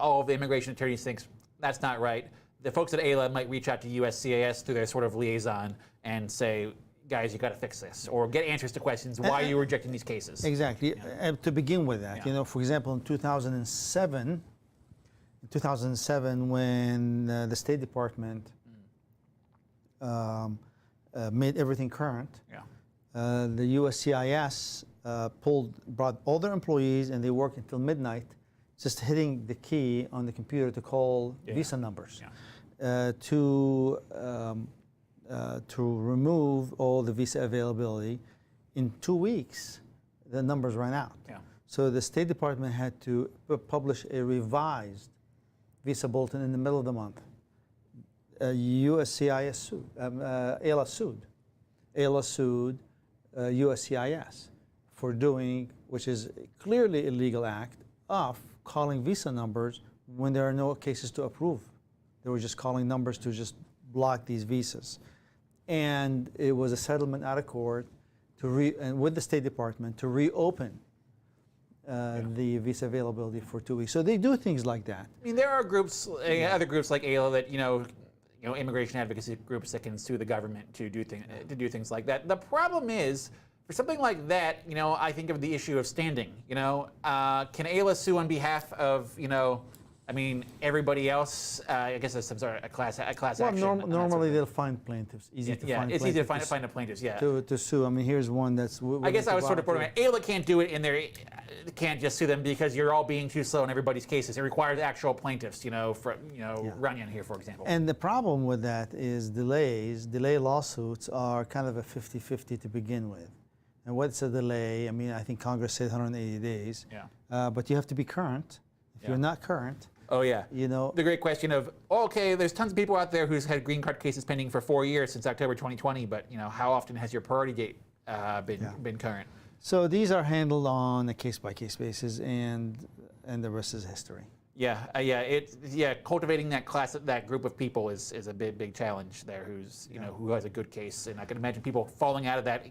S2: all of the immigration attorneys thinks that's not right, the folks at AILA might reach out to USCIS through their sort of liaison and say, guys, you got to fix this, or get answers to questions. Why are you rejecting these cases?
S1: Exactly. To begin with that, for example, in 2007, when the State Department made everything current, the USCIS brought all their employees, and they worked until midnight, just hitting the key on the computer to call visa numbers. To remove all the visa availability. In 2 weeks, the numbers ran out. So the State Department had to publish a revised visa bulletin in the middle of the month. USCIS sued, AILA sued. AILA sued USCIS for doing, which is clearly a illegal act, of calling visa numbers when there are no cases to approve. They were just calling numbers to just block these visas. And it was a settlement out of court and with the State Department to reopen the visa availability for 2 weeks. So they do things like that.
S2: I mean, there are groups, other groups like AILA that immigration advocacy groups that can sue the government to do things like that. The problem is, for something like that, I think of the issue of standing. Can AILA sue on behalf of everybody else? I guess that's some sort of a class action.
S1: Normally they'll find plaintiffs. Easy to find.
S2: It's easy to find the plaintiffs.
S1: To sue. I mean, here's one that's.
S2: I guess I was sort of putting AILA can't do it in there. Can't just sue them because you're all being too slow in everybody's cases. It requires actual plaintiffs. Ranyan here, for example.
S1: And the problem with that is delay lawsuits are kind of a 50-50 to begin with. And what's a delay? I mean, I think Congress said 180 days. But you have to be current. If you're not current.
S2: Oh yeah. The great question of, okay, there's tons of people out there who's had green card cases pending for 4 years since October 2020, but how often has your priority date been current?
S1: So these are handled on a case-by-case basis, and the rest is history.
S2: Yeah, cultivating that class, that group of people is a big challenge there. Who has a good case, and I can imagine people falling out of that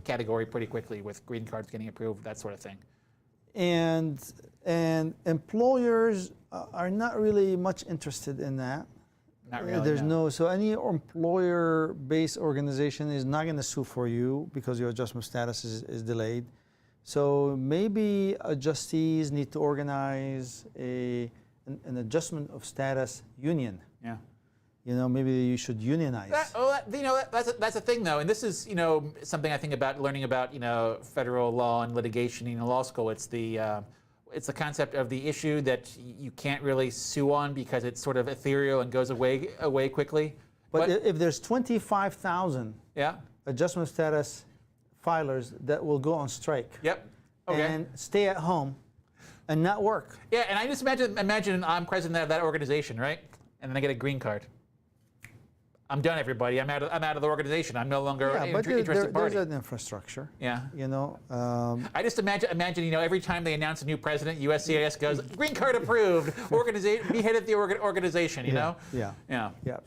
S2: category pretty quickly with green cards getting approved, that sort of thing.
S1: And employers are not really much interested in that.
S2: Not really.
S1: There's no, so any employer-based organization is not going to sue for you because your adjustment status is delayed. So maybe adjustees need to organize an adjustment of status union.
S2: Yeah.
S1: Maybe you should unionize.
S2: That's a thing though, and this is something I think about learning about federal law and litigation in law school. It's the concept of the issue that you can't really sue on because it's sort of ethereal and goes away quickly.
S1: But if there's 25,000 adjustment status filers that will go on strike, and stay at home and not work.
S2: Yeah, and I just imagine I'm president of that organization, right? And then I get a green card. I'm done, everybody. I'm out of the organization. I'm no longer an interested party.
S1: There's an infrastructure.
S2: Yeah.
S1: I
S2: just imagine every time they announce a new president, USCIS goes, green card approved, be head of the organization,
S1: Yeah.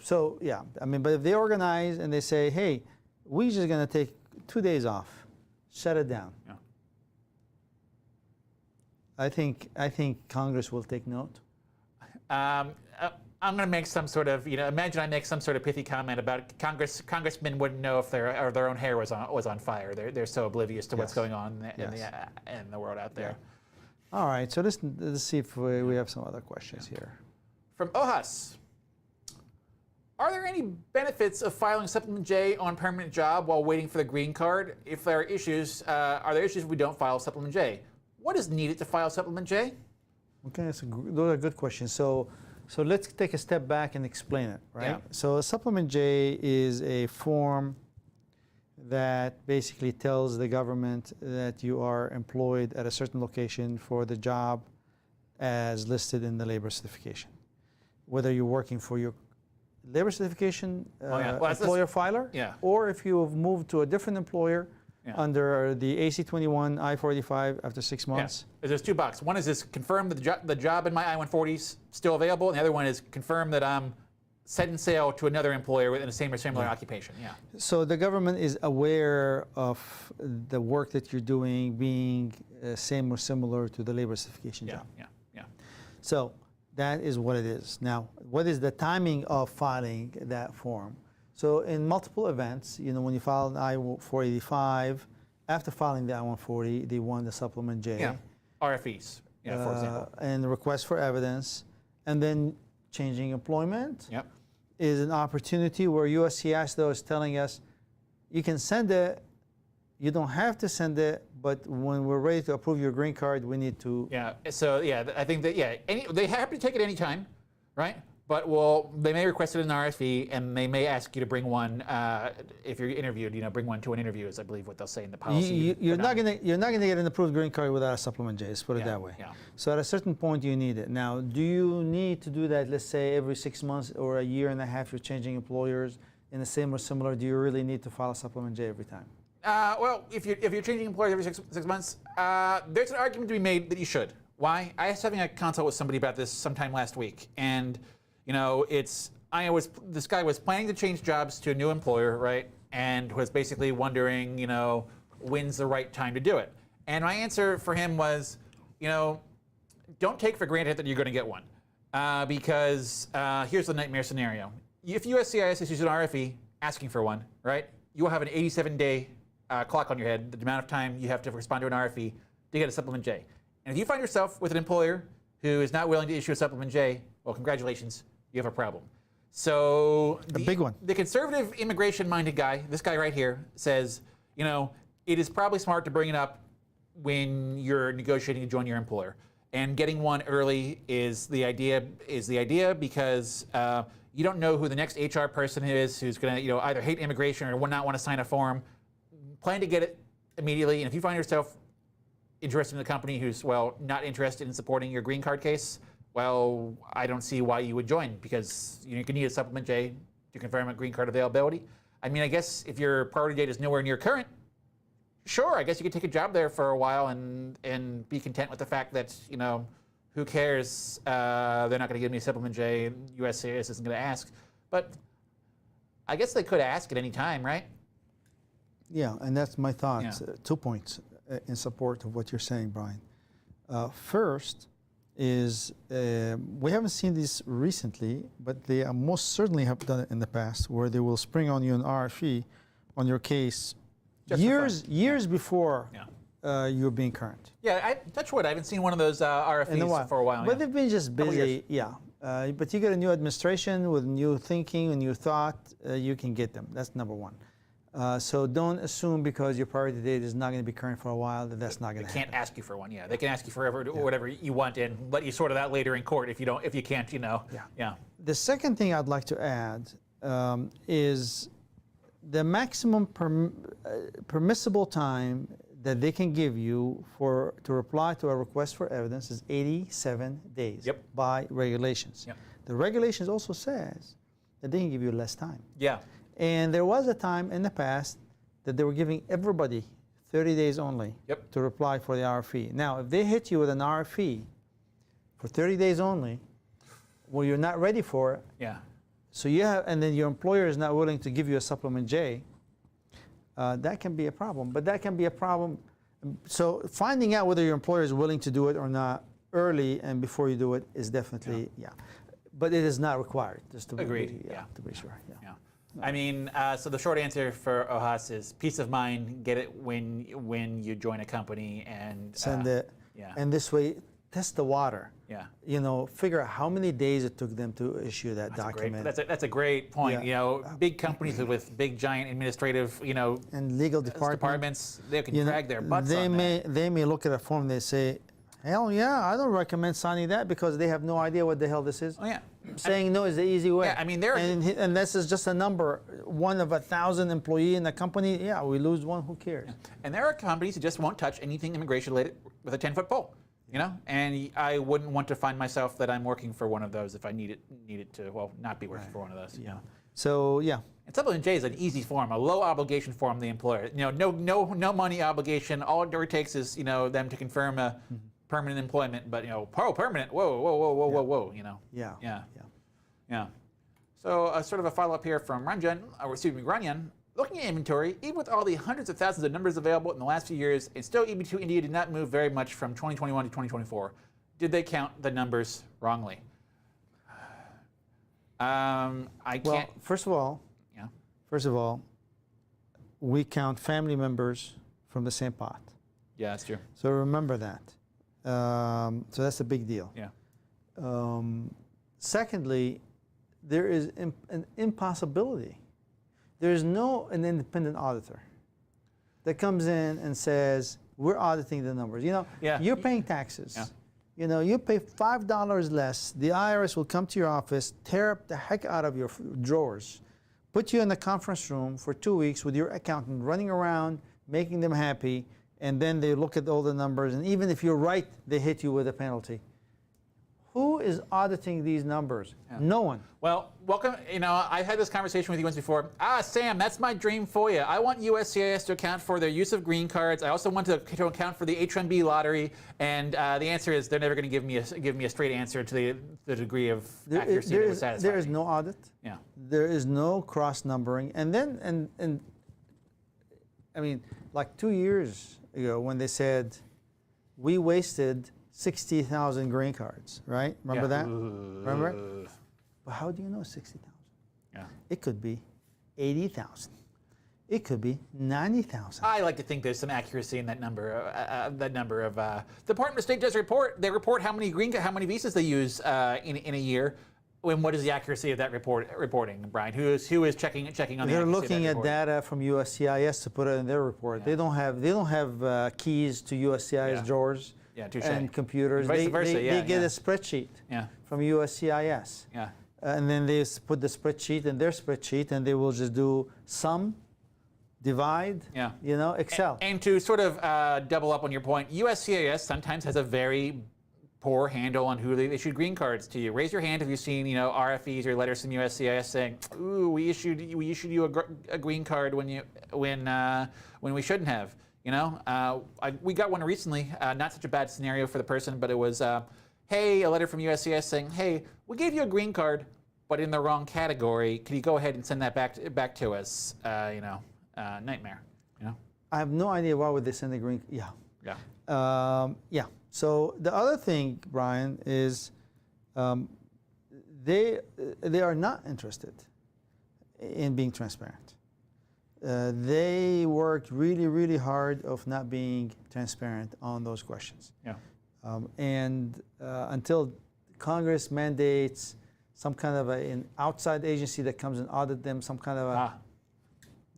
S1: So, but if they organize and they say, hey, we're just going to take 2 days off, shut it down.
S2: Yeah.
S1: I think Congress will take note.
S2: I'm going to make some sort of, imagine I make some sort of pithy comment about congressmen wouldn't know if their own hair was on fire. They're so oblivious to what's going on in the world out there.
S1: Yeah. All right, so let's see if we have some other questions here.
S2: From Ojas. Are there any benefits of filing Supplement J on permanent job while waiting for the green card? If there are issues, if we don't file Supplement J? What is needed to file Supplement J?
S1: Okay, those are good questions. So let's take a step back and explain it, right?
S2: Yeah.
S1: So Supplement J is a form that basically tells the government that you are employed at a certain location for the job as listed in the labor certification. Whether you're working for your labor certification employer filer, or if you have moved to a different employer under the AC-21 I-485 after 6 months.
S2: Yeah. There's two boxes. One is confirm that the job in my I-140 is still available, and the other one is confirm that I'm set sail to another employer within the same or similar occupation. Yeah.
S1: So the government is aware of the work that you're doing being same or similar to the labor certification job.
S2: Yeah.
S1: So that is what it is. Now, what is the timing of filing that form? So in multiple events, when you file an I-485, after filing the I-140, they want the Supplement J.
S2: Yeah. RFEs, for example.
S1: And the request for evidence, and then changing employment is an opportunity where USCIS, though, is telling us, you can send it, you don't have to send it, but when we're ready to approve your green card, we need to.
S2: Yeah, so I think that, they have to take it any time, right? But they may request it in an RFE, and they may ask you to bring one if you're interviewed. Bring one to an interview, is I believe what they'll say in the policy.
S1: You're not gonna get an approved green card without a Supplement J. Let's put it that way.
S2: Yeah.
S1: So at a certain point, you need it. Now, do you need to do that? Let's say every 6 months or a year and a half, you're changing employers in the same or similar. Do you really need to file a Supplement J every time?
S2: Well, if you're changing employers every six months, there's an argument to be made that you should. Why? I was having a consult with somebody about this sometime last week, and this guy was planning to change jobs to a new employer, right? And was basically wondering, when's the right time to do it? And my answer for him was, don't take for granted that you're going to get one, because here's the nightmare scenario: if USCIS issues an RFE asking for one, right? You will have an 87-day clock on your head, the amount of time you have to respond to an RFE to get a Supplement J. And if you find yourself with an employer who is not willing to issue a Supplement J, well, congratulations, you have a problem. So
S1: a big one.
S2: The conservative immigration-minded guy, this guy right here, says, it is probably smart to bring it up when you're negotiating to join your employer. And getting one early is the idea because you don't know who the next HR person is who's going to either hate immigration or not want to sign a form. Plan to get it immediately, and if you find yourself interested in a company who's, not interested in supporting your green card case, well, I don't see why you would join, because you can need a Supplement J to confirm a green card availability. I mean, I guess if your priority date is nowhere near current, sure, I guess you could take a job there for a while and be content with the fact that, who cares? They're not going to give me a supplement J. USCIS isn't going to ask. But I guess they could ask at any time, right?
S1: Yeah, and that's my thoughts.
S2: Yeah.
S1: 2 points in support of what you're saying, Brian. First is we haven't seen this recently, but they most certainly have done it in the past, where they will spring on you an RFE on your case years before you're being current.
S2: Yeah, touch wood, I haven't seen one of those RFEs for a while.
S1: But they've been just busy, but you get a new administration with new thinking and new thought, you can get them. That's number one. So don't assume because your priority date is not going to be current for a while that's not going to happen.
S2: They can't ask you for one. Yeah, they can ask you for whatever you want and let you sort it out later in court if you can't. Yeah.
S1: The second thing I'd like to add is the maximum permissible time that they can give you to reply to a request for evidence is 87 days by regulations.
S2: Yep.
S1: The regulations also says that they can give you less time.
S2: Yeah.
S1: And there was a time in the past that they were giving everybody 30 days only to reply for the RFE. Now, if they hit you with an RFE for 30 days only, well, you're not ready for it. So and then your employer is not willing to give you a supplement J, that can be a problem. But that can be a problem. So finding out whether your employer is willing to do it or not early and before you do it is definitely, But it is not required, just to
S2: Agreed.
S1: To be sure.
S2: I mean, so the short answer for Ohas is peace of mind. Get it when you join a company and
S1: send it. And this way, test the water. Figure out how many days it took them to issue that document.
S2: That's a great point. Big companies with big giant administrative,
S1: and legal departments,
S2: they can drag their butts on that.
S1: They may look at a form and they say, hell yeah, I don't recommend signing that because they have no idea what the hell this is. Saying no is the easy way.
S2: Yeah, I mean,
S1: and this is just a number, one of 1,000 employee in the company. Yeah, we lose one. Who cares?
S2: And there are companies who just won't touch anything immigration related with a 10-foot pole. And I wouldn't want to find myself that I'm working for one of those if I needed to, not be working for one of those.
S1: So
S2: And supplement J is an easy form, a low obligation form. The employer, no money obligation. All it takes is them to confirm a permanent employment, but permanent. Whoa. Yeah. So sort of a follow up here from Ranjan. Looking at inventory, even with all the hundreds of thousands of numbers available in the last few years, and still EB2 India did not move very much from 2021 to 2024. Did they count the numbers wrongly? I can't.
S1: Well, first of all, we count family members from the same pot.
S2: Yeah, that's true.
S1: So remember that. So that's a big deal. Secondly, there is an impossibility. There is an independent auditor that comes in and says, we're auditing the numbers. You're paying taxes. You pay $5 less. The IRS will come to your office, tear up the heck out of your drawers, put you in the conference room for 2 weeks with your accountant running around, making them happy, and then they look at all the numbers, and even if you're right, they hit you with a penalty. Who is auditing these numbers? No one.
S2: Well, welcome. I've had this conversation with you once before. Sam, that's my dream for you. I want USCIS to account for their use of green cards. I also want to account for the H-1B lottery. And the answer is they're never going to give me a straight answer to the degree of accuracy that would satisfy
S1: There is no audit. There is no cross numbering. And then, I mean, like 2 years ago when they said we wasted 60,000 green cards, right? Remember that? Remember it? But how do you know 60,000? It could be 80,000. It could be 90,000.
S2: I like to think there's some accuracy in that number. The Department of State does report. They report how many visas they use in a year. And what is the accuracy of that reporting, Brian? Who is checking on the accuracy?
S1: They're looking at data from USCIS to put it in their report. They don't have keys to USCIS drawers. And computers.
S2: Vice versa,
S1: they get a spreadsheet from USCIS. And then they put the spreadsheet in their spreadsheet, and they will just do sum, divide, Excel.
S2: And to sort of double up on your point, USCIS sometimes has a very poor handle on who they issued green cards to you. Raise your hand if you've seen, RFEs or letters from USCIS saying, "Ooh, we issued you a green card when we shouldn't have." You know, we got one recently, not such a bad scenario for the person, but it was, hey, a letter from USCIS saying, hey, we gave you a green card, but in the wrong category. Could you go ahead and send that back to us? Nightmare. You know.
S1: I have no idea why would they send a green. Yeah.
S2: Yeah.
S1: Yeah. So the other thing, Brian, is they are not interested in being transparent. They worked really, really hard of not being transparent on those questions.
S2: Yeah.
S1: And until Congress mandates some kind of an outside agency that comes and audit them, some kind of a...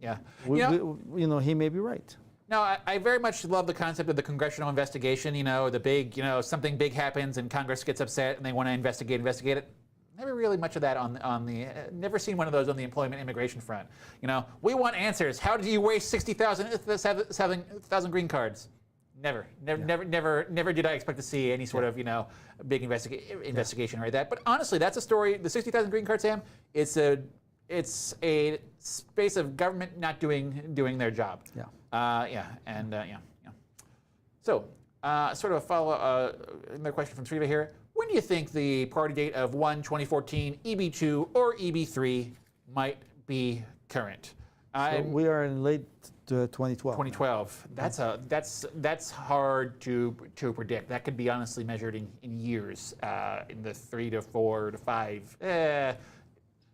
S2: Yeah.
S1: He may be right.
S2: No, I very much love the concept of the congressional investigation. You know, the big, something big happens and Congress gets upset and they want to investigate it. Never really much of that on the, never seen one of those on the employment immigration front. You know, we want answers. How did you waste 60,000 green cards? Never did I expect to see any sort of, big investigation or that. But honestly, that's a story. The 60,000 green cards, Sam, it's a space of government not doing their job.
S1: Yeah.
S2: So, sort of a another question from Triva here. When do you think the priority date of 1/2014 EB2 or EB3 might be current?
S1: So we are in late 2012.
S2: 2012. That's hard to predict. That could be honestly measured in years, in the 3 to 4 to 5.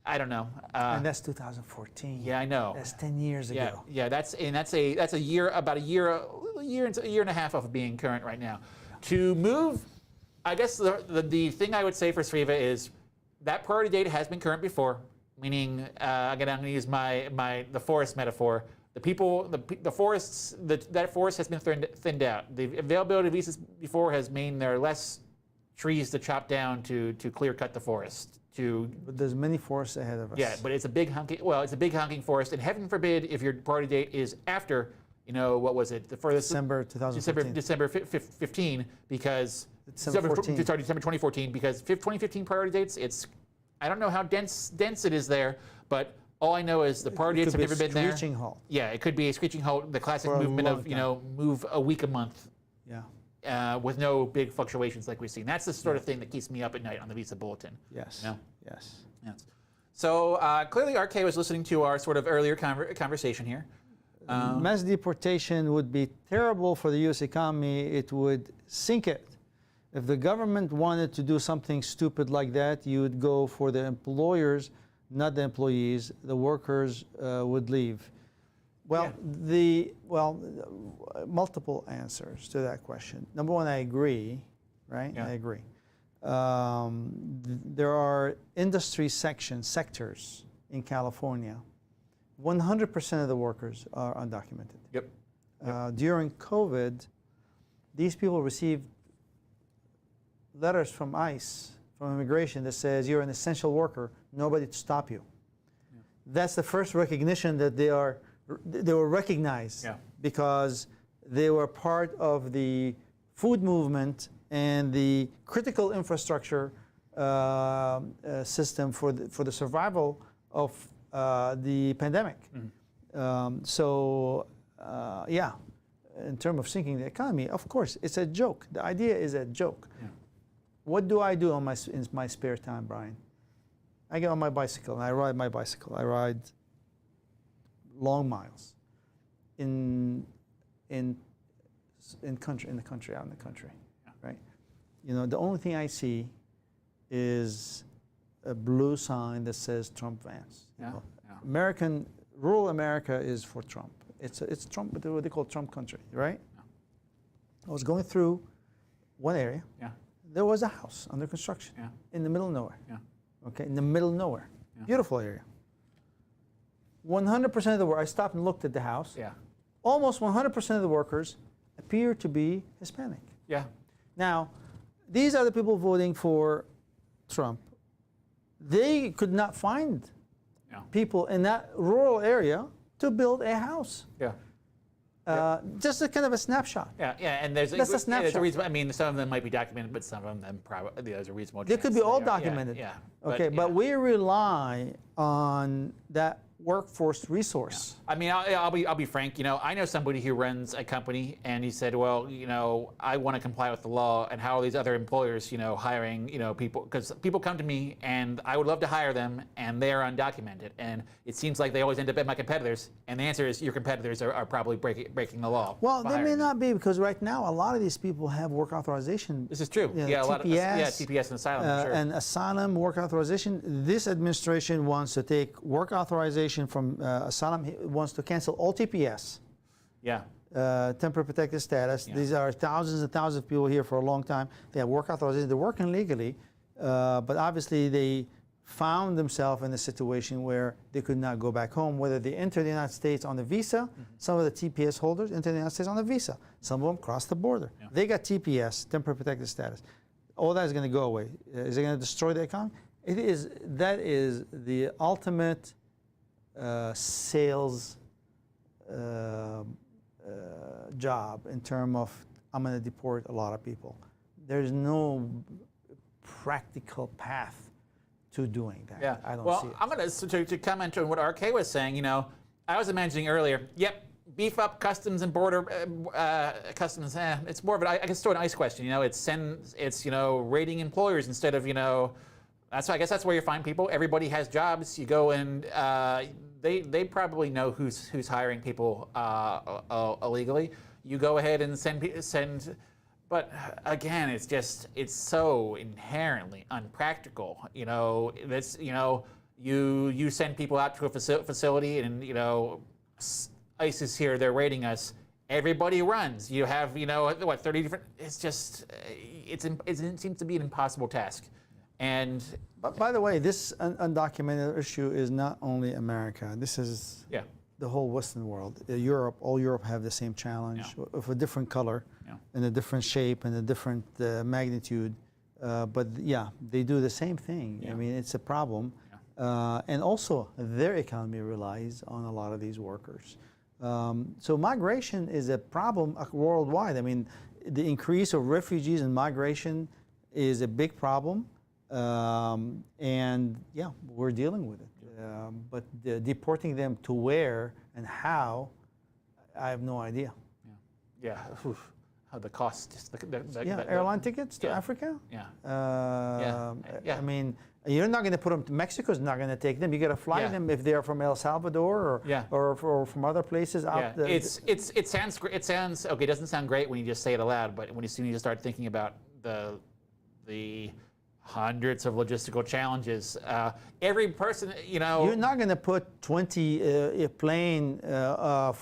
S2: I don't know.
S1: And that's 2014.
S2: Yeah, I know.
S1: That's 10 years ago.
S2: Yeah. That's a year, about a year and a half of being current right now. To move, I guess the thing I would say for Sriva is that priority date has been current before. Meaning, again, I'm going to use the forest metaphor. The forests, that forest has been thinned out. The availability of visas before has meant there are less trees to chop down to clear cut the forest.
S1: But there's many forests ahead of us.
S2: Yeah, but it's a big honking forest, and heaven forbid if your priority date is after, what was it? The furthest
S1: December 2015.
S2: December 15, because
S1: December
S2: 2014, because 2015 priority dates, I don't know how dense it is there, but all I know is the priority dates have never been there.
S1: Screeching halt.
S2: Yeah, it could be a screeching halt, the classic
S1: For a
S2: movement of,
S1: long
S2: move a week a month.
S1: Yeah.
S2: With no big fluctuations like we've seen. That's the sort of thing that keeps me up at night on the visa bulletin.
S1: Yes. Yes.
S2: So clearly RK was listening to our sort of earlier conversation here.
S1: Mass deportation would be terrible for the U.S. economy. It would sink it. If the government wanted to do something stupid like that, you would go for the employers, not the employees. The workers would leave. Multiple answers to that question. Number one, I agree, right?
S2: Yeah.
S1: I agree. There are industry sectors in California. 100% of the workers are undocumented.
S2: Yep.
S1: During COVID, these people received letters from ICE, from immigration, that says you're an essential worker, nobody to stop you. Yeah. That's the first recognition that they were recognized because they were part of the food movement and the critical infrastructure system for the survival of the pandemic. In terms of sinking the economy, of course, it's a joke. The idea is a joke. Yeah. What do I do in my spare time, Brian? I get on my bicycle and I ride my bicycle. I ride long miles in the country, out in the country, right? The only thing I see is a blue sign that says Trump vans. Rural America is for Trump. It's Trump, what they call Trump country, right? Yeah. I was going through one area. Yeah. There was a house under construction in the middle of nowhere. Yeah. Okay, in the middle of nowhere. Yeah. Beautiful area. 100% of the work, I stopped and looked at the house. Yeah. Almost 100% of the workers appear to be Hispanic. Yeah. Now, these are the people voting for Trump. They could not find people in that rural area to build a house. Yeah. Just a kind of a snapshot.
S2: Yeah, and there's
S1: a snapshot.
S2: There's a reason. I mean, some of them might be documented, but some of them probably there's a reasonable chance.
S1: They could be all documented.
S2: Yeah.
S1: Okay, but we rely on that workforce resource.
S2: I mean, I'll be frank. You know, I know somebody who runs a company, and he said, "Well, you know, I want to comply with the law, and how are these other employers, you know, hiring, you know, people? Because people come to me, and I would love to hire them, and they are undocumented, and it seems like they always end up at my competitors. And the answer is, your competitors are probably breaking the law.
S1: Well, they may not be, because right now a lot of these people have work authorization.
S2: This is true.
S1: You know,
S2: Yeah, a
S1: TPS,
S2: lot of TPS and asylum. Sure.
S1: And asylum work authorization. This administration wants to take work authorization from asylum. It wants to cancel all TPS.
S2: Yeah.
S1: Temporary protected status.
S2: Yeah.
S1: These are thousands and thousands of people here for a long time. They have work authorization. They're working legally, but obviously they found themselves in a situation where they could not go back home, whether they enter the United States on a visa. Some of the TPS holders enter the United States on a visa. Some of them cross the border. Yeah. They got TPS, temporary protected status. All that is going to go away. Is it going to destroy the economy? It is. That is the ultimate sales job in terms of, I'm going to deport a lot of people. There's no practical path to doing that.
S2: Yeah.
S1: I don't
S2: well,
S1: see it.
S2: I'm going to comment on what RK was saying. You know, I was imagining earlier, yep, beef up customs and border customs. It's more of I guess still an ICE question. You know, it's you know, rating employers instead of, you know, I guess that's where you find people. Everybody has jobs. You go and they probably know who's hiring people illegally. You go ahead and send. But again, it's so inherently unpractical. You know, that's, you know, you send people out to a facility, and, you know, ICE is here, they're raiding us. Everybody runs. You have, you know, what, 30 different. It's just it seems to be an impossible task. And
S1: but by the way, this undocumented issue is not only America. This is the whole Western world. Europe, all Europe have the same challenge of a different color, and a different shape, and a different magnitude. But yeah, they do the same thing. I mean, it's a problem. And also, their economy relies on a lot of these workers. So migration is a problem worldwide. I mean, the increase of refugees and migration is a big problem. And yeah, we're dealing with it. But deporting them to where and how, I have no idea.
S2: Yeah. How the cost.
S1: Airline tickets to Africa?
S2: Yeah.
S1: I mean, you're not going to put them to Mexico's not going to take them. You got to fly them if they're from El Salvador or from other places out there.
S2: It sounds okay. It doesn't sound great when you just say it aloud, but when you start thinking about the hundreds of logistical challenges, every person, you know,
S1: you're not going to put 20 a plane of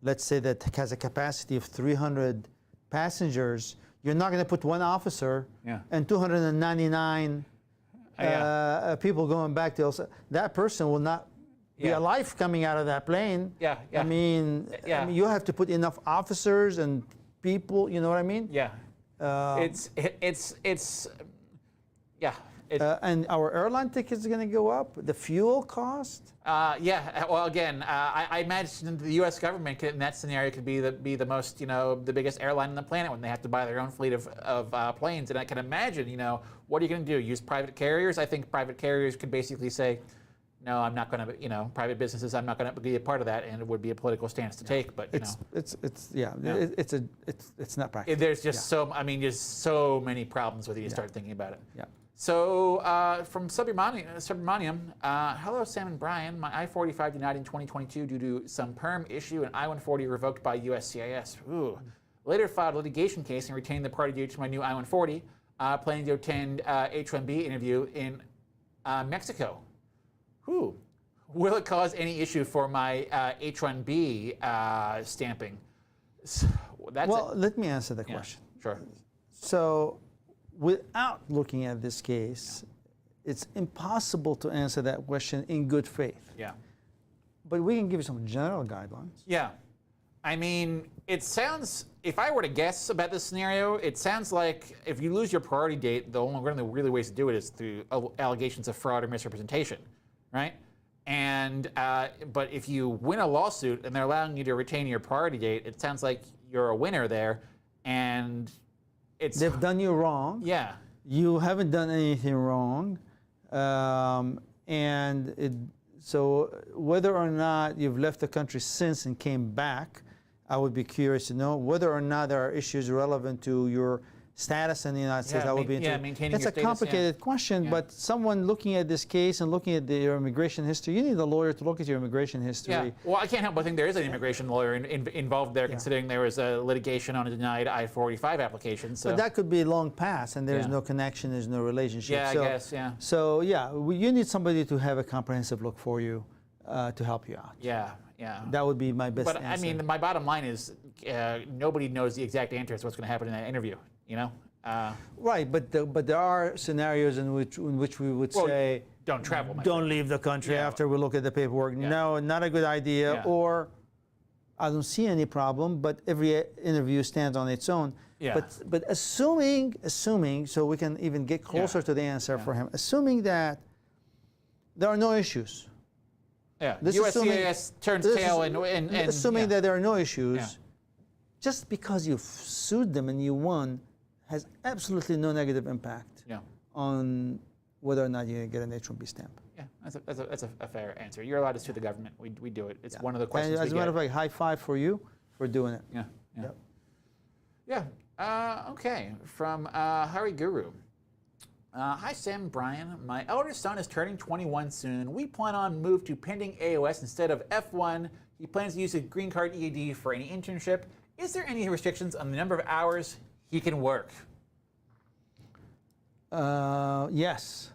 S1: let's say that has a capacity of 300 passengers. You're not going to put one officer and 299 people going back to El Salvador. That person will not be alive coming out of that plane. I mean, you have to put enough officers and people. You know what I mean? And our airline tickets are going to go up. The fuel cost.
S2: Well, again, I imagine the U.S. government in that scenario could be the most, you know, the biggest airline on the planet when they have to buy their own fleet of planes. And I can imagine, you know, what are you going to do? Use private carriers? I think private carriers could basically say, no, I'm not going to, you know, private businesses, I'm not going to be a part of that, and it would be a political stance to take. But
S1: it's not practical.
S2: There's just just so many problems with it. You start thinking about it. So from Subramaniam, hello Sam and Brian. My I-45 denied in 2022 due to some perm issue, and I-140 revoked by USCIS. Ooh. Later filed a litigation case and retained the party due to my new I-140, planning to attend H-1B interview in Mexico. Ooh. Will it cause any issue for my H-1B stamping? So
S1: let me answer the question.
S2: Sure.
S1: So, without looking at this case, it's impossible to answer that question in good faith. But we can give you some general guidelines.
S2: I mean, it sounds, if I were to guess about this scenario, it sounds like if you lose your priority date, one of the really ways to do it is through allegations of fraud or misrepresentation, right? And but if you win a lawsuit and they're allowing you to retain your priority date, it sounds like you're a winner there, and they've
S1: done you wrong. You haven't done anything wrong, and So whether or not you've left the country since and came back, I would be curious to know. Whether or not there are issues relevant to your status in the United States, I would be interested.
S2: Maintaining
S1: It's
S2: your
S1: a
S2: status,
S1: complicated question, but someone looking at this case and looking at your immigration history, you need a lawyer to look at your immigration history.
S2: Yeah. Well, I can't help but think there is an immigration lawyer involved there, considering there was a litigation on a denied I-485 application. So.
S1: But that could be long past, and there's no connection, there's no relationship.
S2: Yeah,
S1: so,
S2: I guess, yeah.
S1: So, yeah, you need somebody to have a comprehensive look for you to help you out.
S2: Yeah, yeah.
S1: That would be my best answer.
S2: But, I mean, my bottom line is nobody knows the exact answer to what's going to happen in that interview, you know?
S1: Right, but there are scenarios in which we would say,
S2: don't travel.
S1: Don't leave the country after we look at the paperwork.
S2: Yeah.
S1: No, not a good idea.
S2: Yeah.
S1: Or I don't see any problem, but every interview stands on its own.
S2: Yeah.
S1: But assuming, so we can even get closer to the answer for him, assuming that there are no issues.
S2: Yeah,
S1: This
S2: USCIS turns tail and
S1: assuming that there are no issues, just because you've sued them and you won has absolutely no negative impact on whether or not you get an H-1B stamp.
S2: Yeah, that's a fair answer. You're allowed to sue the government. We do it. It's one of the questions
S1: And as
S2: we
S1: a matter
S2: get.
S1: of fact, high five for you for doing it.
S2: Yeah, yeah.
S1: Yep.
S2: Yeah, okay, from Hari Guru. Hi Sam, Brian. My eldest son is turning 21 soon. We plan on move to pending AOS instead of F1. He plans to use a green card EAD for any internship. Is there any restrictions on the number of hours he can work?
S1: Yes.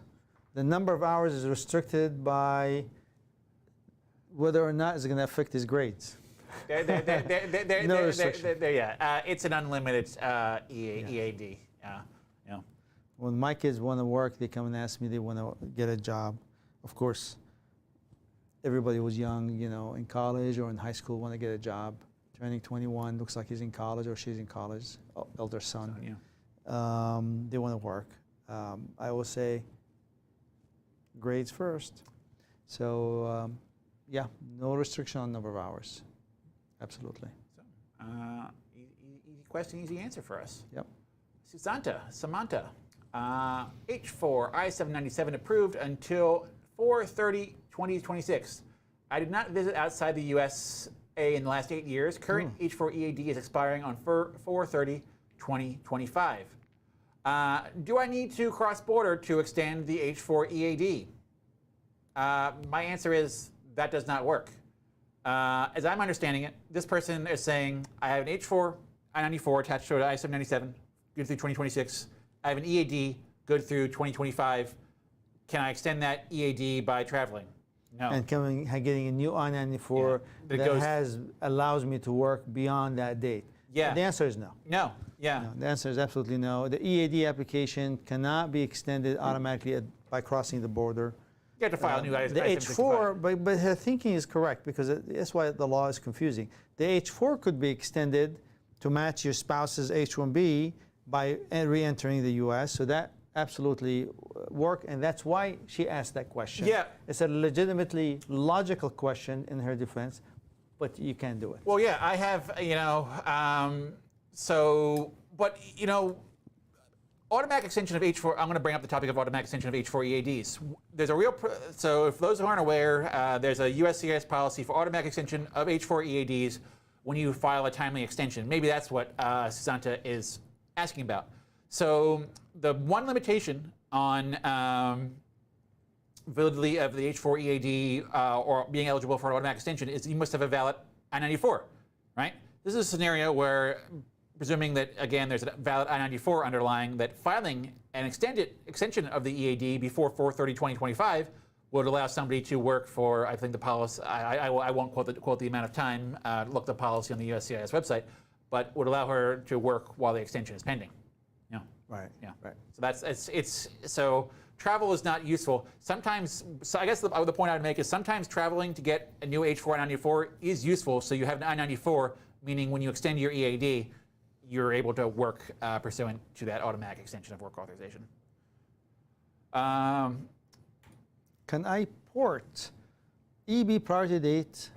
S1: The number of hours is restricted by whether or not it's going to affect his grades. No restriction.
S2: It's an unlimited EAD. Yeah.
S1: When my kids want to work, they come and ask me they want to get a job. Of course, everybody was young, in college or in high school, want to get a job. Turning 21, looks like he's in college or she's in college, elder son. They want to work. I always say grades first. So, no restriction on number of hours. Absolutely.
S2: So, easy question, easy answer for us.
S1: Yep.
S2: Samantha, H4 I-797 approved until 4/30/2026. I did not visit outside the USA in the last 8 years. Current H4 EAD is expiring on 4/30/2025. Do I need to cross border to extend the H4 EAD? My answer is that does not work. As I'm understanding it, this person is saying, I have an H4 I-94 attached to an I-797, good through 2026. I have an EAD, good through 2025. Can I extend that EAD by traveling? No.
S1: And getting a new I-94 that allows me to work beyond that date.
S2: Yeah.
S1: The answer is no.
S2: No. Yeah.
S1: No, the answer is absolutely no. The EAD application cannot be extended automatically by crossing the border.
S2: You have to file a new
S1: The H4, but her thinking is correct because that's why the law is confusing. The H4 could be extended to match your spouse's H-1B by re-entering the U.S. So that absolutely work, and that's why she asked that question.
S2: Yeah.
S1: It's a legitimately logical question in her defense, but you can't do it.
S2: Well, yeah, I have, automatic extension of H4, I'm going to bring up the topic of automatic extension of H4 EADs. There's a so if those who aren't aware, there's a USCIS policy for automatic extension of H4 EADs when you file a timely extension. Maybe that's what Susanta is asking about. So the one limitation on validity of the H4 EAD or being eligible for an automatic extension is you must have a valid I-94, right? This is a scenario where, presuming that, again, there's a valid I-94 underlying, that filing an extension of the EAD before 4/30/2025 would allow somebody to work for, I think the policy, I won't quote the amount of time, look the policy on the USCIS website, but would allow her to work while the extension is pending. Yeah.
S1: Right.
S2: Yeah.
S1: Right.
S2: So so travel is not useful. Sometimes, so I guess the point I would make is sometimes traveling to get a new H4 I-94 is useful, so you have an I-94, meaning when you extend your EAD, you're able to work pursuant to that automatic extension of work authorization.
S1: Can I port EB priority date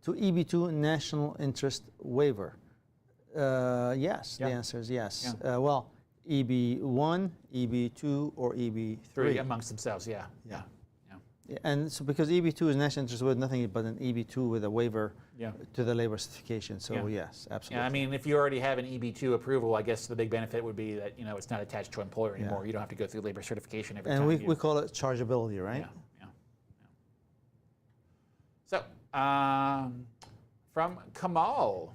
S1: to EB2 National Interest Waiver? Yes, the answer is yes.
S2: Yeah.
S1: Well, EB1, EB2, or EB3.
S2: Three amongst themselves, yeah.
S1: And so because EB2 is national interest waiver, nothing but an EB2 with a waiver
S2: Yeah.
S1: to the labor certification. So
S2: Yeah.
S1: yes, absolutely.
S2: Yeah, I mean, if you already have an EB2 approval, I guess the big benefit would be that it's not attached to an employer anymore.
S1: Yeah.
S2: You don't have to go through labor certification every
S1: And
S2: time.
S1: we call it chargeability, right?
S2: Yeah. So, from Kamal.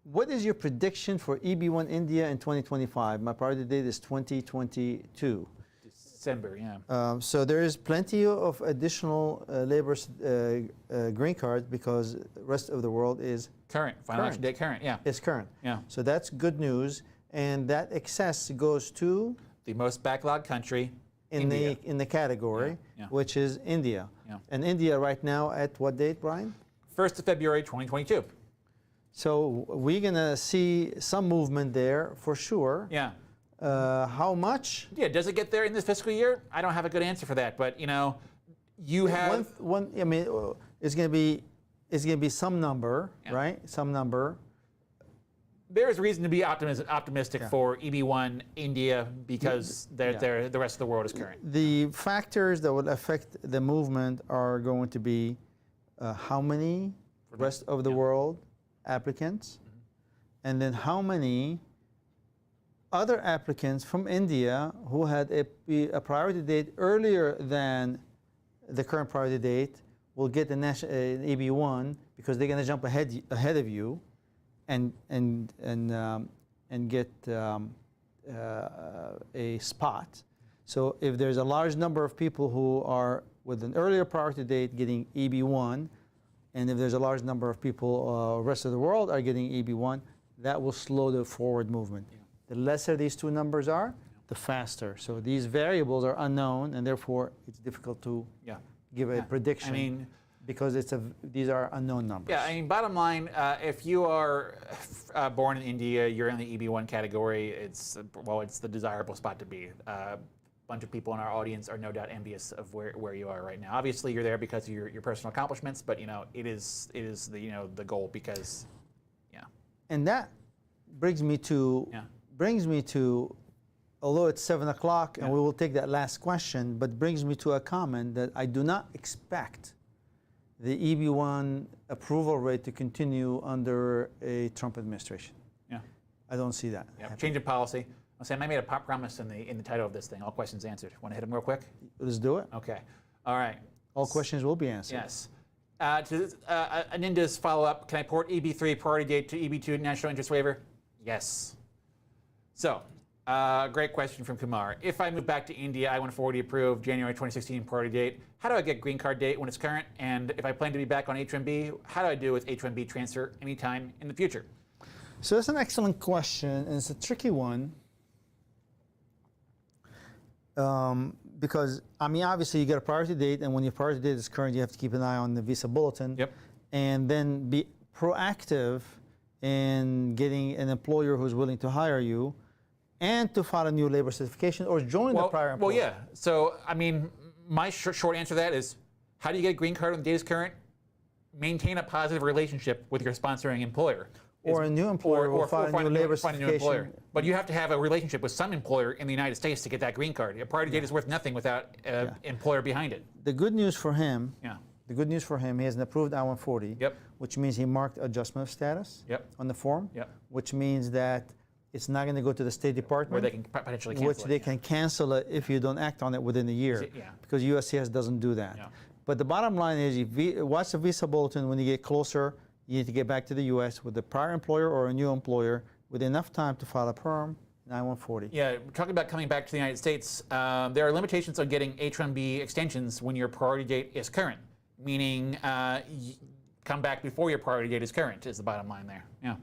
S1: What is your prediction for EB1 India in 2025? My priority date is 2022.
S2: December, yeah.
S1: So there is plenty of additional labor green cards because the rest of the world is
S2: Current, final action date current, yeah.
S1: is current.
S2: Yeah.
S1: So that's good news, and that excess goes to
S2: The most backlogged country,
S1: in the category,
S2: Yeah.
S1: which is India.
S2: Yeah.
S1: And India right now at what date, Brian?
S2: 1st of February 2022.
S1: So we're gonna see some movement there for sure.
S2: Yeah.
S1: How much?
S2: Yeah, does it get there in this fiscal year? I don't have a good answer for that, but you have
S1: I mean, it's gonna be some number,
S2: Yeah.
S1: right? Some number.
S2: there is reason to be optimistic
S1: Yeah.
S2: for EB1 India because the rest of the world is current.
S1: The factors that will affect the movement are going to be how many rest of the world applicants, and then how many other applicants from India who had a priority date earlier than the current priority date will get the national EB1 because they're going to jump ahead of you, and get a spot. So if there's a large number of people who are with an earlier priority date getting EB1, and if there's a large number of people, rest of the world are getting EB1, that will slow the forward movement.
S2: Yeah.
S1: The lesser these two numbers are, the faster. So these variables are unknown, and therefore it's difficult to give a prediction.
S2: I mean,
S1: because these are unknown numbers.
S2: yeah, I mean, bottom line, if you are born in India, you're in the EB1 category. It's the desirable spot to be. A bunch of people in our audience are no doubt envious of where you are right now. Obviously, you're there because of your personal accomplishments, but it is the goal because,
S1: And that brings me to although it's 7 o'clock and we will take that last question, but brings me to a comment that I do not expect the EB1 approval rate to continue under a Trump administration.
S2: Yeah.
S1: I don't see that.
S2: Yeah. Change of policy. I'll say I made a promise in the title of this thing. All questions answered. Want to hit them real quick?
S1: Let's do it.
S2: Okay. All right.
S1: All questions will be answered.
S2: Yes. To Aninda's follow-up, can I port EB3 priority date to EB2 national interest waiver? Yes. So, great question from Kumar. If I move back to India, I-140 approved, January 2016 priority date. How do I get green card date when it's current? And if I plan to be back on H-1B, how do I do with H-1B transfer anytime in the future?
S1: So that's an excellent question, and it's a tricky one. Because, I mean, obviously you get a priority date, and when your priority date is current, you have to keep an eye on the visa bulletin.
S2: Yep.
S1: And then be proactive in getting an employer who's willing to hire you, and to file a new labor certification or join the prior employer.
S2: Well, yeah. So, I mean, my short answer to that is, how do you get a green card when the date is current? Maintain a positive relationship with your sponsoring employer.
S1: Or a new employer will file a new labor certification.
S2: But you have to have a relationship with some employer in the United States to get that green card. A priority date is worth nothing without an employer behind it.
S1: The good news for him,
S2: Yeah.
S1: the good news for him, he has an approved I-140,
S2: Yep.
S1: which means he marked adjustment of status on the form, which means that it's not going to go to the State Department,
S2: Where they can potentially cancel
S1: which they can cancel it if you don't act on it within a year, because USCIS doesn't do that.
S2: Yeah.
S1: But the bottom line is, watch the visa bulletin when you get closer. You need to get back to the U.S. with the prior employer or a new employer with enough time to file a perm, I-140.
S2: Yeah, talking about coming back to the United States, there are limitations on getting H-1B extensions when your priority date is current, meaning come back before your priority date is current is the bottom line there. Yeah.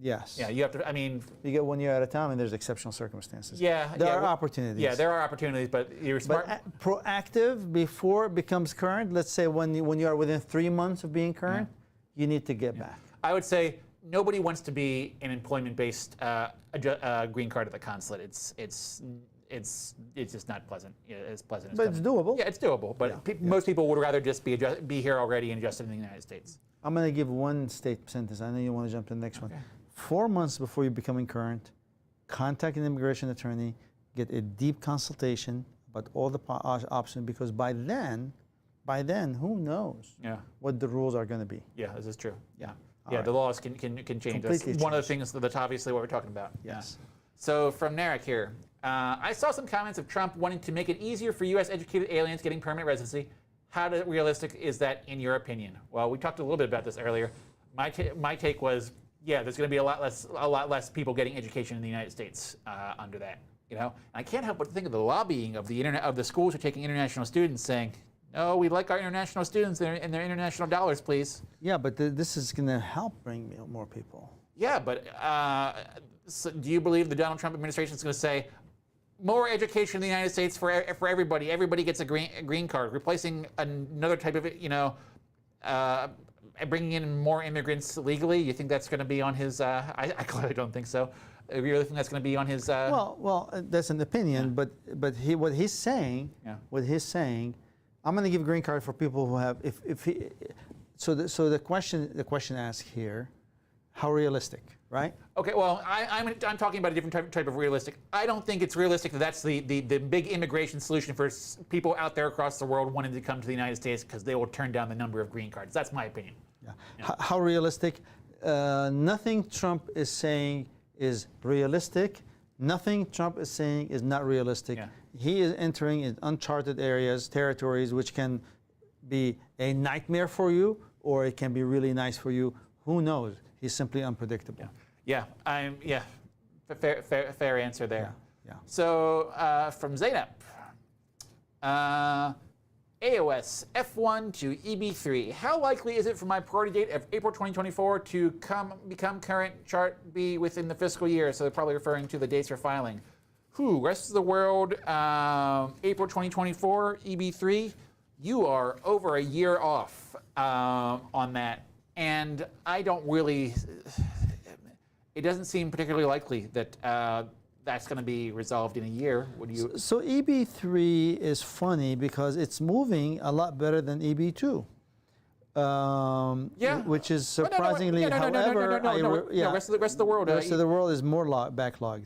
S1: Yes.
S2: Yeah, you have to, I mean...
S1: You get 1 year at a time, and there's exceptional circumstances.
S2: Yeah.
S1: There are opportunities.
S2: Yeah, there are opportunities, but you're smart.
S1: But proactive before it becomes current, let's say when you are within 3 months of being current, you need to get back.
S2: I would say nobody wants to be an employment-based green card at the consulate. It's just not pleasant. As pleasant as
S1: But it's doable.
S2: Yeah, it's doable. But most people would rather just be here already and adjusted in the United States.
S1: I'm going to give one state sentence. I know you want to jump to the next one. 4 months before you're becoming current, contact an immigration attorney, get a deep consultation about all the options, because by then, who knows what the rules are going to be.
S2: Yeah, this is true. Yeah.
S1: All
S2: Yeah,
S1: right.
S2: the laws can change. That's one of the things that's obviously what we're talking about.
S1: Yes.
S2: Yeah. So from Narek here, I saw some comments of Trump wanting to make it easier for U.S. educated aliens getting permanent residency. How realistic is that in your opinion? Well, we talked a little bit about this earlier. My take was, yeah, there's going to be a lot less people getting education in the United States under that. You know, and I can't help but think of the lobbying of the schools who are taking international students, saying, "No, we like our international students and their international dollars, please."
S1: Yeah, but this is going to help bring more people.
S2: Yeah, but so do you believe the Donald Trump administration is going to say more education in the United States for everybody? Everybody gets a green card, replacing another type of bringing in more immigrants legally? You think that's going to be on his? I clearly don't think so. You really think that's going to be on his?
S1: Well, that's an opinion, but what he's saying, I'm going to give a green card for people who have So the question asked here, how realistic, right?
S2: Okay, well, I'm talking about a different type of realistic. I don't think it's realistic that that's the big immigration solution for people out there across the world wanting to come to the United States, because they will turn down the number of green cards. That's my opinion.
S1: Yeah. How realistic? Nothing Trump is saying is realistic. Nothing Trump is saying is not realistic.
S2: Yeah.
S1: He is entering in uncharted areas, territories, which can be a nightmare for you, or it can be really nice for you. Who knows? He's simply unpredictable.
S2: Yeah, fair answer there.
S1: Yeah.
S2: So from Zainab, AOS F1 to EB3. How likely is it for my priority date of April 2024 to become current Chart B within the fiscal year? So they're probably referring to the dates for filing. Rest of the world, April 2024, EB3. You are over a year off on that. And I don't really, it doesn't seem particularly likely that that's going to be resolved in a year. Would you?
S1: So EB3 is funny because it's moving a lot better than EB2. Which is surprisingly, however,
S2: rest of the world.
S1: The rest of the world is more backlogged.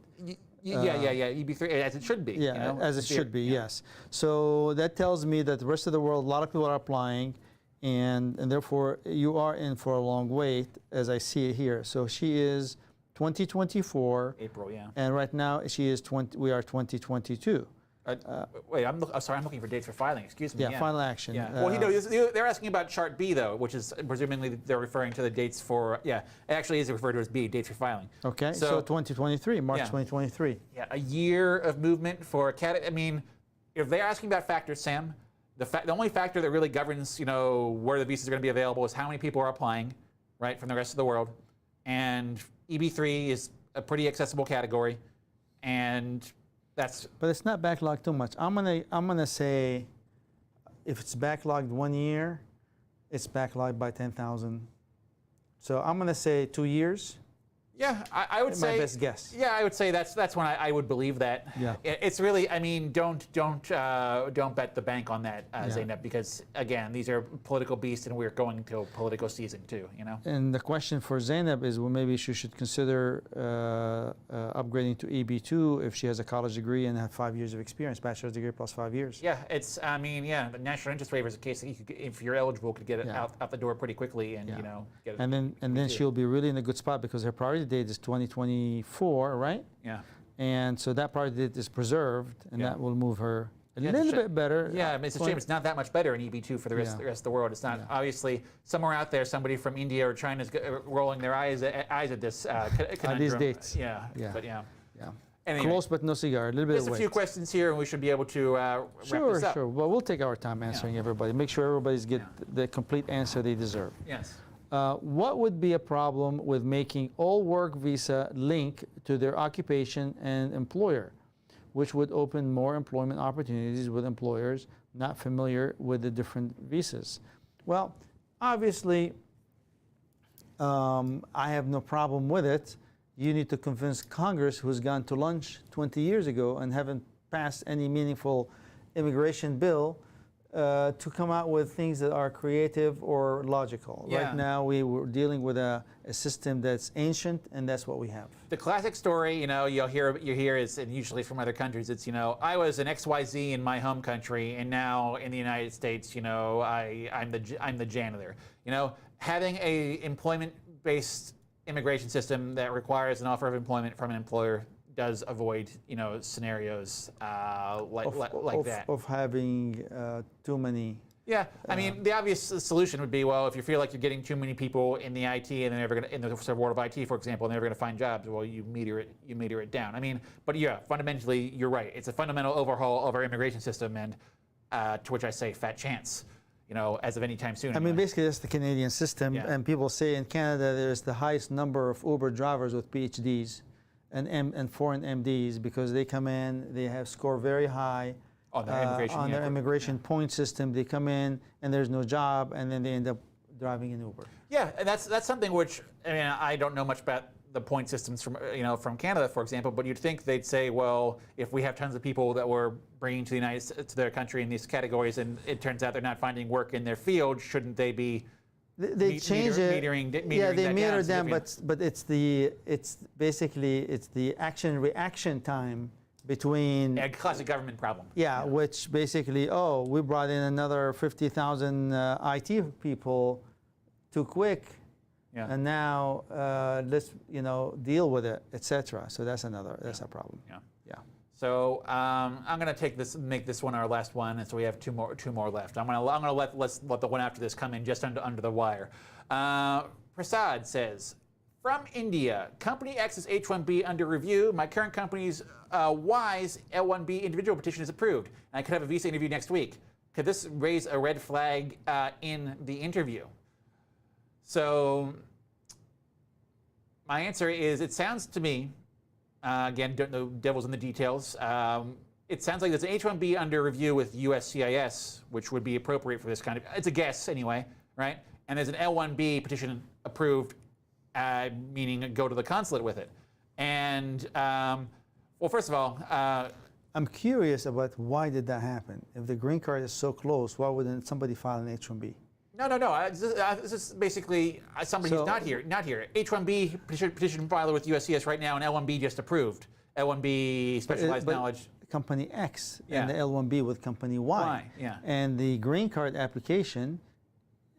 S2: EB3 as it should be.
S1: Yeah, as it should be. Yes. So that tells me that the rest of the world, a lot of people are applying, and therefore you are in for a long wait, as I see it here. So she is 2024.
S2: April, yeah.
S1: And right now she is we are 2022.
S2: Wait, I'm sorry, I'm looking for dates for filing. Excuse me.
S1: Yeah, final action.
S2: Yeah. Well, they're asking about Chart B, though, which is presumably they're referring to the dates for, it actually is referred to as B, dates for filing.
S1: Okay, so 2023, March 2023.
S2: Yeah, a year of movement for I mean, if they're asking about factors, Sam, the only factor that really governs, where the visas are going to be available is how many people are applying, right, from the rest of the world. And EB3 is a pretty accessible category, and but it's
S1: not backlogged too much. I'm gonna say, if it's backlogged 1 year, it's backlogged by 10,000. So I'm gonna say 2 years.
S2: Yeah, I would say
S1: my best guess.
S2: Yeah, I would say that's when I would believe that.
S1: Yeah.
S2: It's really, I mean, don't bet the bank on that, Zainab, because again, these are political beasts, and we're going to a political season too.
S1: And the question for Zainab is, well, maybe she should consider upgrading to EB2 if she has a college degree and have 5 years of experience, bachelor's degree plus 5 years.
S2: Yeah, the National Interest Waiver is a case that you could, if you're eligible, could get it out the door pretty quickly, and get it.
S1: And then she'll be really in a good spot because her priority date is 2024, right?
S2: Yeah.
S1: And so that priority date is preserved, and that will move her a little bit better.
S2: Yeah, I mean, it's a shame it's not that much better in EB2 for the rest of the world. It's not obviously somewhere out there. Somebody from India or China is rolling their eyes at this conundrum.
S1: On these dates.
S2: Yeah. But yeah.
S1: Anyway, close but no cigar. A little bit.
S2: There's a few questions here, and we should be able to wrap this up.
S1: Sure. Well, we'll take our time answering everybody. Make sure everybody's get the complete answer they deserve.
S2: Yes.
S1: What would be a problem with making all work visa link to their occupation and employer, which would open more employment opportunities with employers not familiar with the different visas? Well, obviously, I have no problem with it. You need to convince Congress, who's gone to lunch 20 years ago and haven't passed any meaningful immigration bill, to come out with things that are creative or logical.
S2: Yeah.
S1: Right now, we're dealing with a system that's ancient, and that's what we have.
S2: The classic story, you hear is, and usually from other countries, it's, I was an XYZ in my home country, and now in the United States, I'm the janitor. Having a employment-based immigration system that requires an offer of employment from an employer does avoid, scenarios like that.
S1: Of having too many.
S2: Yeah, I mean, the obvious solution would be, well, if you feel like you're getting too many people in the IT and they're never going to, in the world of IT, for example, and they're never going to find jobs, well, you meter it down. I mean, but yeah, fundamentally, you're right. It's a fundamental overhaul of our immigration system, and to which I say, fat chance, as of any time soon.
S1: I mean, basically, that's the Canadian system, and people say in Canada there's the highest number of Uber drivers with PhDs and foreign MDs because they come in, they have scored very high.
S2: On their immigration,
S1: point system, they come in and there's no job, and then they end up driving an Uber.
S2: Yeah, and that's something which, I mean, I don't know much about the point systems from Canada, for example, but you'd think they'd say, well, if we have tons of people that we're bringing to their country in these categories, and it turns out they're not finding work in their field, shouldn't they be?
S1: They change it.
S2: Metering
S1: they meter
S2: down,
S1: them, but it's basically the action-reaction time between
S2: a classic government problem.
S1: Yeah, which basically, we brought in another 50,000 IT people too quick, and now let's deal with it, etc. So that's a problem. Yeah.
S2: So I'm going to make this one our last one, and so we have two more left. I'm going to let the one after this come in just under the wire. Prasad says, from India, Company X's H-1B under review. My current company's Y's L-1B individual petition is approved, and I could have a visa interview next week. Could this raise a red flag in the interview? So my answer is, it sounds to me, again, don't know devil's in the details, it sounds like there's an H-1B under review with USCIS, which would be appropriate for this kind of, it's a guess anyway, right? And there's an L-1B petition approved, meaning go to the consulate with it. And, well, first of all,
S1: I'm curious about why did that happen? If the green card is so close, why wouldn't somebody file an H-1B?
S2: No. This is basically somebody who's not here. H-1B petition filer with USCIS right now, and L-1B just approved. L-1B specialized knowledge.
S1: Company X and the L-1B with Company Y. And the green card application.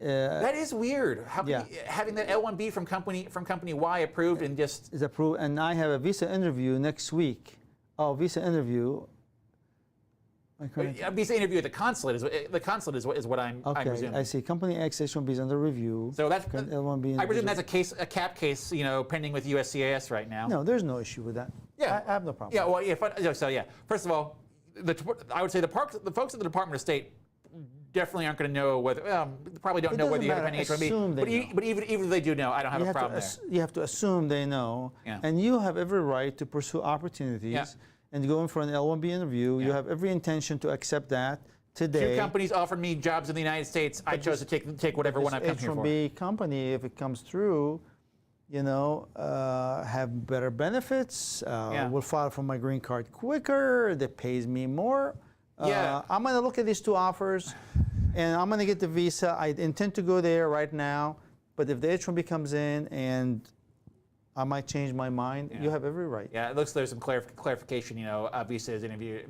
S2: That is weird. Having that L-1B from company Y approved and just
S1: is approved, and I have a visa interview next week. Visa interview.
S2: A visa interview at the consulate is what I'm presuming.
S1: I see. Company X H-1B is under review.
S2: So that's
S1: L-1B.
S2: I presume that's a cap case, pending with USCIS right now.
S1: No, there's no issue with that.
S2: Yeah,
S1: I have no problem.
S2: Yeah, well, so yeah. First of all, I would say the folks at the Department of State definitely aren't going to know whether, probably don't know whether you have a pending H-1B. But even if they do know, I don't have a problem there.
S1: You have to assume they know, and you have every right to pursue opportunities and go in for an L-1B interview. You have every intention to accept that today.
S2: Few companies offered me jobs in the United States. I chose to take whatever one I've come here for.
S1: H-1B company, if it comes through, have better benefits. Will file for my green card quicker. That pays me more. I'm going to look at these two offers, and I'm going to get the visa. I intend to go there right now, but if the H-1B comes in and I might change my mind, you have every right.
S2: Yeah, it looks like there's some clarification. Visas interview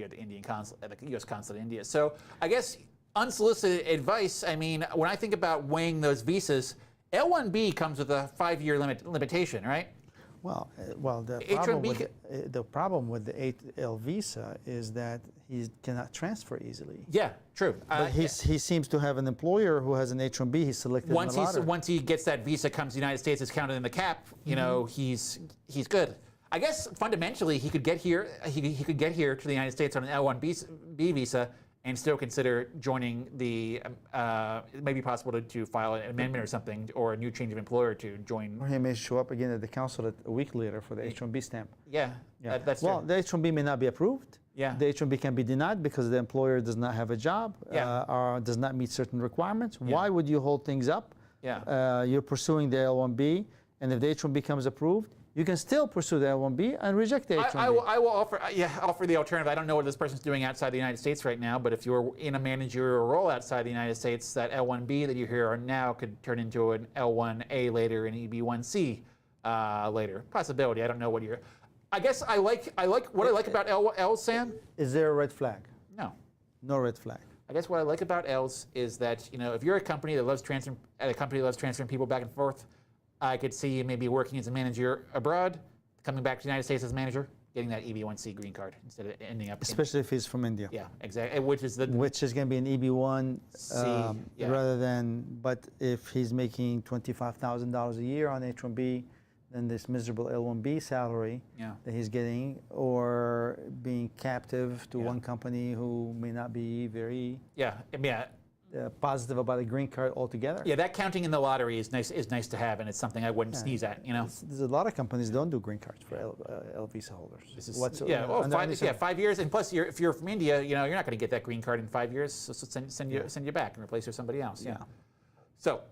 S2: at the Indian consulate, at the U.S. consulate in India. So I guess unsolicited advice. I mean, when I think about weighing those visas, L-1B comes with a 5-year limitation, right?
S1: Well, the problem with the 8L visa is that he cannot transfer easily.
S2: Yeah, true.
S1: But he seems to have an employer who has an H-1B. He's selected
S2: once he gets that visa, comes to the United States, is counted in the cap. He's good. I guess fundamentally he could get here. He could get here to the United States on an L-1B visa and still consider joining the, it may be possible to file an amendment or something, or a new change of employer to join.
S1: Or he may show up again at the consulate a week later for the H-1B stamp.
S2: Yeah. That's
S1: well,
S2: true.
S1: the H-1B may not be approved.
S2: Yeah.
S1: The H-1B can be denied because the employer does not have a job or does not meet certain requirements. Why would you hold things up?
S2: Yeah.
S1: You're pursuing the L-1B, and if the H-1B becomes approved, you can still pursue the L1B and reject the H1B.
S2: I will offer the alternative. I don't know what this person's doing outside the United States right now, but if you're in a managerial role outside the United States, that L1B that you hear are now could turn into an L1A later and EB1C later. Possibility. I don't know what you're. I guess what I like about L's, Sam.
S1: Is there a red flag?
S2: No.
S1: No red flag.
S2: I guess what I like about L's is that, if you're a company that loves transferring people back and forth, I could see you maybe working as a manager abroad, coming back to the United States as a manager, getting that EB1C green card instead of ending up.
S1: Especially if he's from India.
S2: Yeah, exactly. Which is going
S1: to be an EB1
S2: yeah.
S1: rather than. But if he's making $25,000 a year on H1B, then this miserable L1B salary that he's getting, or being captive to one company who may not be very positive about a green card altogether.
S2: Yeah, that counting in the lottery is nice to have, and it's something I wouldn't sneeze at.
S1: There's a lot of companies don't do green cards for L visa holders.
S2: This is, 5 years, and plus if you're from India, you're not going to get that green card in 5 years. So send you back and replace you with somebody else. Yeah. So.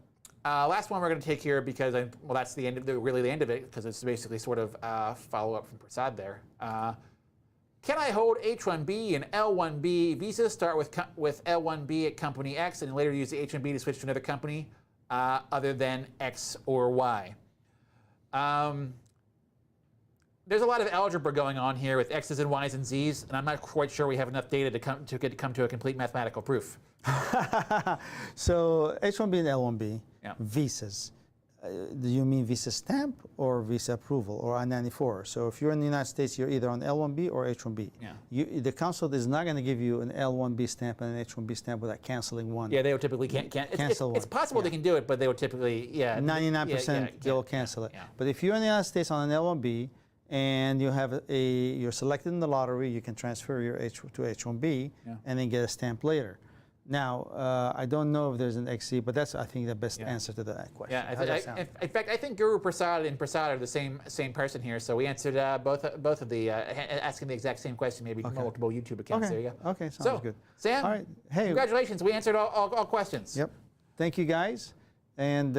S2: Last one we're going to take here because that's the end of really the end of it, because it's basically sort of follow up from Prasad there. Can I hold H1B and L1B visas? Start with L1B at company X and later use the H1B to switch to another company other than X or Y. There's a lot of algebra going on here with X's and Y's and Z's, and I'm not quite sure we have enough data to come to a complete mathematical proof.
S1: So H1B and L1B visas. Do you mean visa stamp or visa approval or I-94? So if you're in the United States, you're either on L1B or H1B. Yeah. The consulate is not going to give you an L1B stamp and an H1B stamp without canceling one.
S2: Yeah, they would typically cancel one. It's possible they can do it, but they would typically
S1: 99% they'll cancel it. Yeah. But if you're in the United States on an L1B and you have you're selected in the lottery, you can transfer your to H1B and then get a stamp later. Now, I don't know if there's an XC, but that's, I think, the best answer to that question.
S2: Yeah, in fact, I think Guru Prasad and Prasad are the same person here. So we answered both of the asking the exact same question, maybe multiple YouTube accounts. There you go.
S1: Okay, sounds good.
S2: Sam,
S1: all right. Hey,
S2: congratulations. We answered all questions.
S1: Yep. Thank you, guys. And